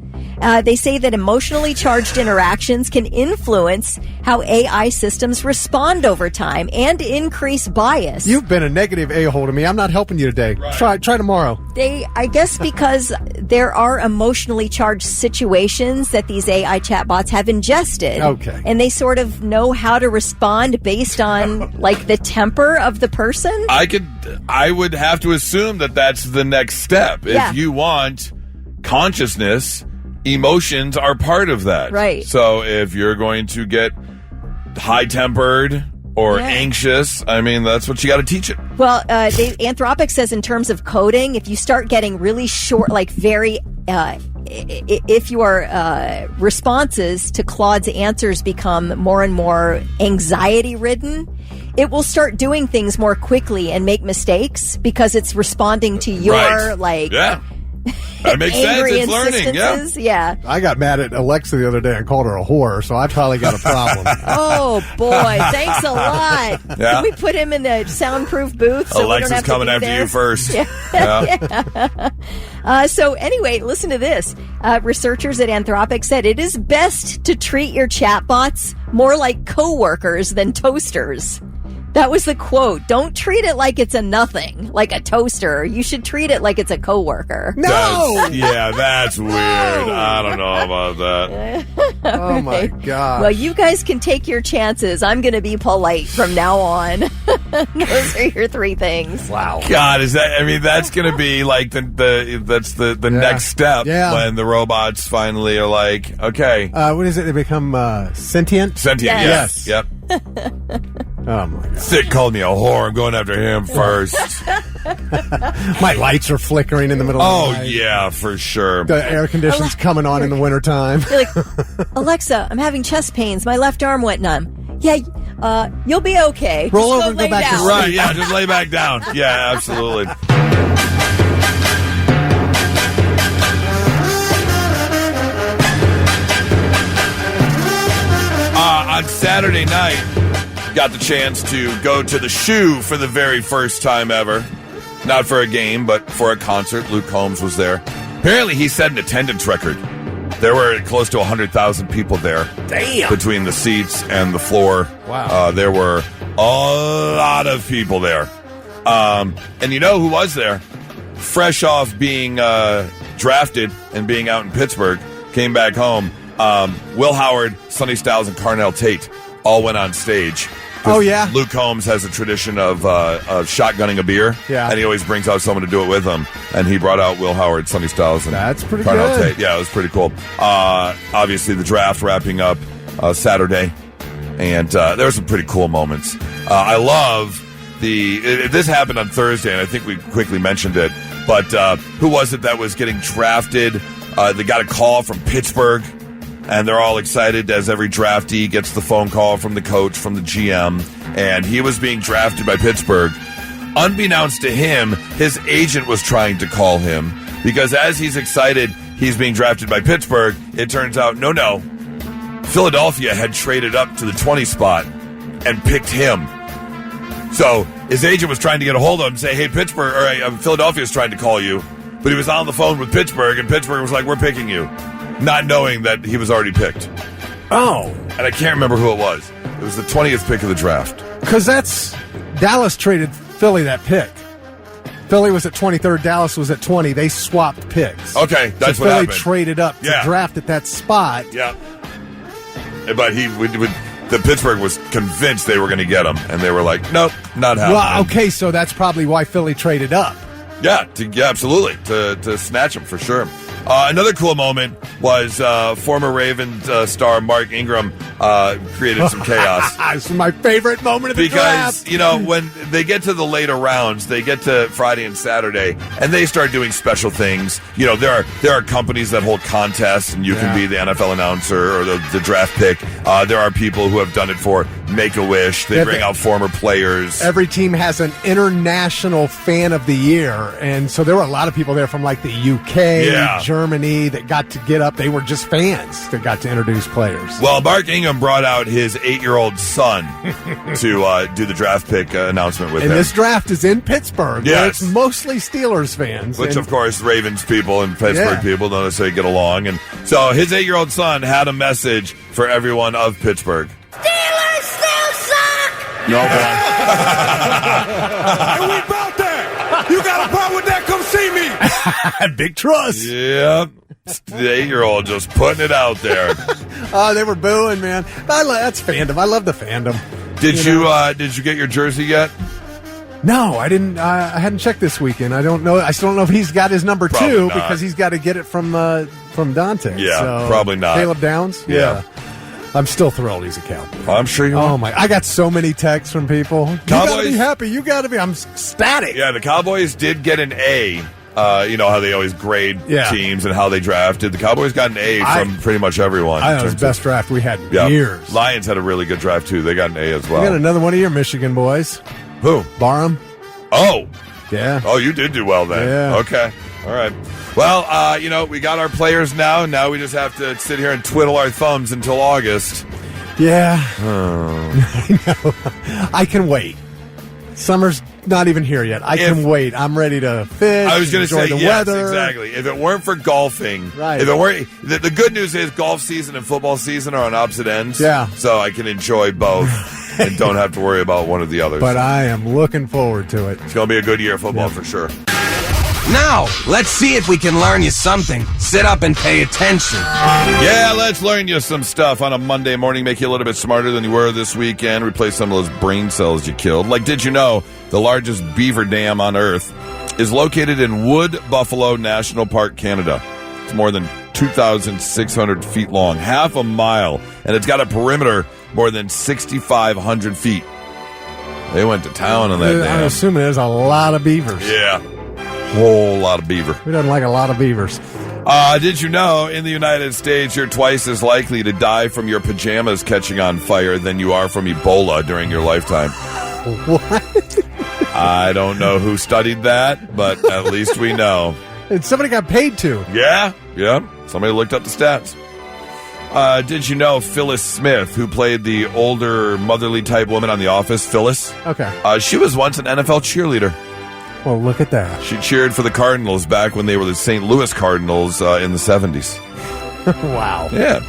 They say that emotionally charged interactions can influence how AI systems respond over time and increase bias. You've been a negative a-hole to me. I'm not helping you today. Right. Try tomorrow. I guess because there are emotionally charged situations that these AI chatbots have ingested. Okay. And they sort of know how to respond based on like the temper of the person. I would have to assume that that's the next step. Yeah. If you want consciousness, emotions are part of that. Right. So if you're going to get high-tempered or anxious, I mean, that's what you got to teach it. Well, Anthropic says in terms of coding, if you start getting really short, like very, if your responses to Claude's answers become more and more anxiety-ridden, it will start doing things more quickly and make mistakes because it's responding to your, that makes sense. It's learning. Yeah. I got mad at Alexa the other day and called her a whore, so I probably got a problem. Oh, boy. Thanks a lot. Yeah. Can we put him in the soundproof booth? So Alexa's we don't have coming to after you first. So anyway, listen to this. Researchers at Anthropic said it is best to treat your chatbots more like coworkers than toasters. That was the quote. Don't treat it like it's a nothing, like a toaster. You should treat it like it's a coworker. No! That's weird. I don't know about that. Oh, my God. Well, you guys can take your chances. I'm going to be polite from now on. Those are your 3 things. Wow. God, that's going to be like the next step when the robots finally are like, okay. What is it? They become sentient? Sentient, yes. Yep. Oh, my God. Sid called me a whore. I'm going after him first. My lights are flickering in the middle of the night. Yeah, for sure. The air conditioning's coming on in the wintertime. You're like, Alexa, I'm having chest pains. My left arm went numb. Yeah, you'll be okay. Roll Just over and go lay back to down. sleep. Right, yeah, just lay back down. Yeah, absolutely. On Saturday night, got the chance to go to the Shoe for the very first time ever. Not for a game, but for a concert. Luke Combs was there. Apparently, he set an attendance record. There were close to 100,000 people there. Damn. Between the seats and the floor. Wow. There were a lot of people there. And you know who was there? Fresh off being drafted and being out in Pittsburgh, came back home. Will Howard, Sonny Styles, and Carnell Tate all went on stage. Oh, yeah? Luke Combs has a tradition of shotgunning a beer. Yeah. And he always brings out someone to do it with him. And he brought out Will Howard, Sonny Styles, and That's pretty Carnell good. Tate. Yeah, it was pretty cool. Obviously, the draft wrapping up Saturday. And there were some pretty cool moments. I love this happened on Thursday, and I think we quickly mentioned it. But who was it that was getting drafted? They got a call from Pittsburgh. And they're all excited as every draftee gets the phone call from the coach, from the GM. And he was being drafted by Pittsburgh. Unbeknownst to him, his agent was trying to call him. Because as he's excited he's being drafted by Pittsburgh, it turns out, no. Philadelphia had traded up to the 20 spot and picked him. So his agent was trying to get a hold of him and say, hey, Philadelphia's trying to call you. But he was on the phone with Pittsburgh, and Pittsburgh was like, we're picking you. Not knowing that he was already picked. Oh. And I can't remember who it was. It was the 20th pick of the draft. Because Dallas traded Philly that pick. Philly was at 23rd. Dallas was at 20. They swapped picks. Okay, that's so what Philly happened. Traded up to draft at that spot. Yeah. But the Pittsburgh was convinced they were going to get him, and they were like, nope, not happening. Well, okay, so that's probably why Philly traded up. Yeah, absolutely, to snatch him for sure. Another cool moment was former Ravens star Mark Ingram created some chaos. It's my favorite moment of the draft. Because, when they get to the later rounds, they get to Friday and Saturday, and they start doing special things. There are companies that hold contests, and you can be the NFL announcer or the draft pick. There are people who have done it for Make-A-Wish. They bring out former players. Every team has an international fan of the year, and so there were a lot of people there from like the UK, Germany that got to get up. They were just fans that got to introduce players. Well, Mark Ingram brought out his 8-year-old son to do the draft pick announcement with him. And this draft is in Pittsburgh, where it's mostly Steelers fans. Which, of course, Ravens people and Pittsburgh people don't necessarily get along. And so his 8-year-old son had a message for everyone of Pittsburgh. Steelers still suck! No, boy. And we about that! You got a problem with that? Come see me! Big trust. Yep. The 8-year-old just putting it out there. Oh, they were booing, man. That's fandom. I love the fandom. Did you get your jersey yet? No, I didn't. I hadn't checked this weekend. I don't know. I still don't know if he's got his number Probably 2 not. because he's got to get it from Dante. Yeah, so, probably not. Caleb Downs. Yeah. I'm still thrilled he's a Cowboy. I'm sure you are. Oh my! I got so many texts from people. You gotta be happy. You gotta be. I'm ecstatic. Yeah, the Cowboys did get an A. You know how they always grade teams and how they drafted. The Cowboys got an A from pretty much everyone. I know it was the best draft we had in years. Lions had a really good draft too. They got an A as well. We got another one of your Michigan boys. Who? Barham. Oh. Yeah. Oh, you did do well then. Yeah. Okay. All right. Well, we got our players now. Now we just have to sit here and twiddle our thumbs until August. Yeah. Oh. I know. I can wait. Summer's not even here yet. I can wait. I'm ready to fish. I was going to say the yes, weather. exactly. If it weren't for golfing, right? If it weren't, the good news is golf season and football season are on opposite ends. Yeah. So I can enjoy both and don't have to worry about one or the other. But I am looking forward to it. It's going to be a good year of football for sure. Now, let's see if we can learn you something. Sit up and pay attention. Yeah, let's learn you some stuff on a Monday morning, make you a little bit smarter than you were this weekend, replace some of those brain cells you killed. Like, did you know the largest beaver dam on Earth is located in Wood Buffalo National Park, Canada? It's more than 2,600 feet long, half a mile, and it's got a perimeter more than 6,500 feet. They went to town on that I'm dam. assuming there's a lot of beavers. Yeah. Whole lot of beaver. Who doesn't like a lot of beavers? Did you know in the United States you're twice as likely to die from your pajamas catching on fire than you are from Ebola during your lifetime? What? I don't know who studied that, but at least we know. And somebody got paid to. Yeah. Somebody looked up the stats. Did you know Phyllis Smith, who played the older motherly type woman on The Office, Phyllis? Okay. She was once an NFL cheerleader. Well, look at that. She cheered for the Cardinals back when they were the St. Louis Cardinals in the 70s. Wow. Yeah.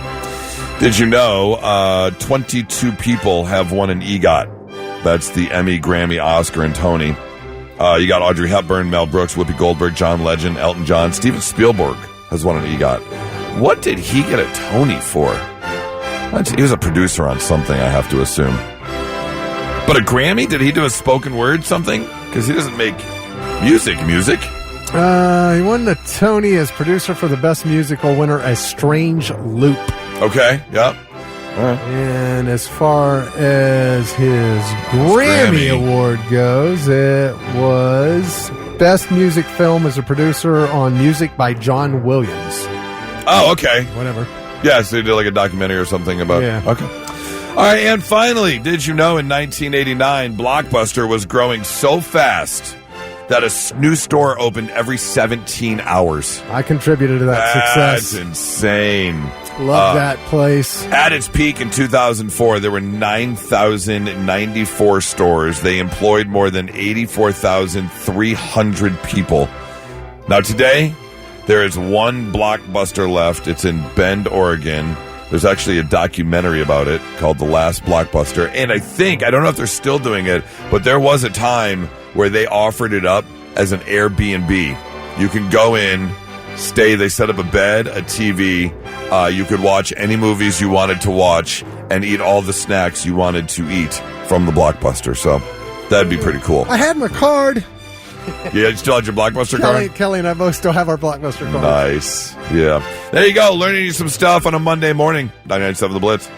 Did you know 22 people have won an EGOT? That's the Emmy, Grammy, Oscar, and Tony. You got Audrey Hepburn, Mel Brooks, Whoopi Goldberg, John Legend, Elton John. Steven Spielberg has won an EGOT. What did he get a Tony for? He was a producer on something, I have to assume. But a Grammy? Did he do a spoken word something? Because he doesn't make music. He won the Tony as producer for the Best Musical winner, A Strange Loop. Okay, yeah. All right. And as far as his Grammy Award goes, it was Best Music Film as a producer on music by John Williams. Oh, okay. Whatever. Yeah, so they did like a documentary or something about... Yeah. Okay. All right, and finally, did you know in 1989, Blockbuster was growing so fast that a new store opened every 17 hours? I contributed to that success. That's insane. Love that place. At its peak in 2004, there were 9,094 stores. They employed more than 84,300 people. Now today, there is one Blockbuster left. It's in Bend, Oregon. There's actually a documentary about it called The Last Blockbuster. And I don't know if they're still doing it, but there was a time where they offered it up as an Airbnb. You can go in, stay, they set up a bed, a TV. You could watch any movies you wanted to watch and eat all the snacks you wanted to eat from the Blockbuster. So that'd be pretty cool. I had my card. Yeah, you still had your Blockbuster card? Kelly and I both still have our Blockbuster card. Nice. Yeah. There you go. Learning some stuff on a Monday morning. 99.7 The Blitz.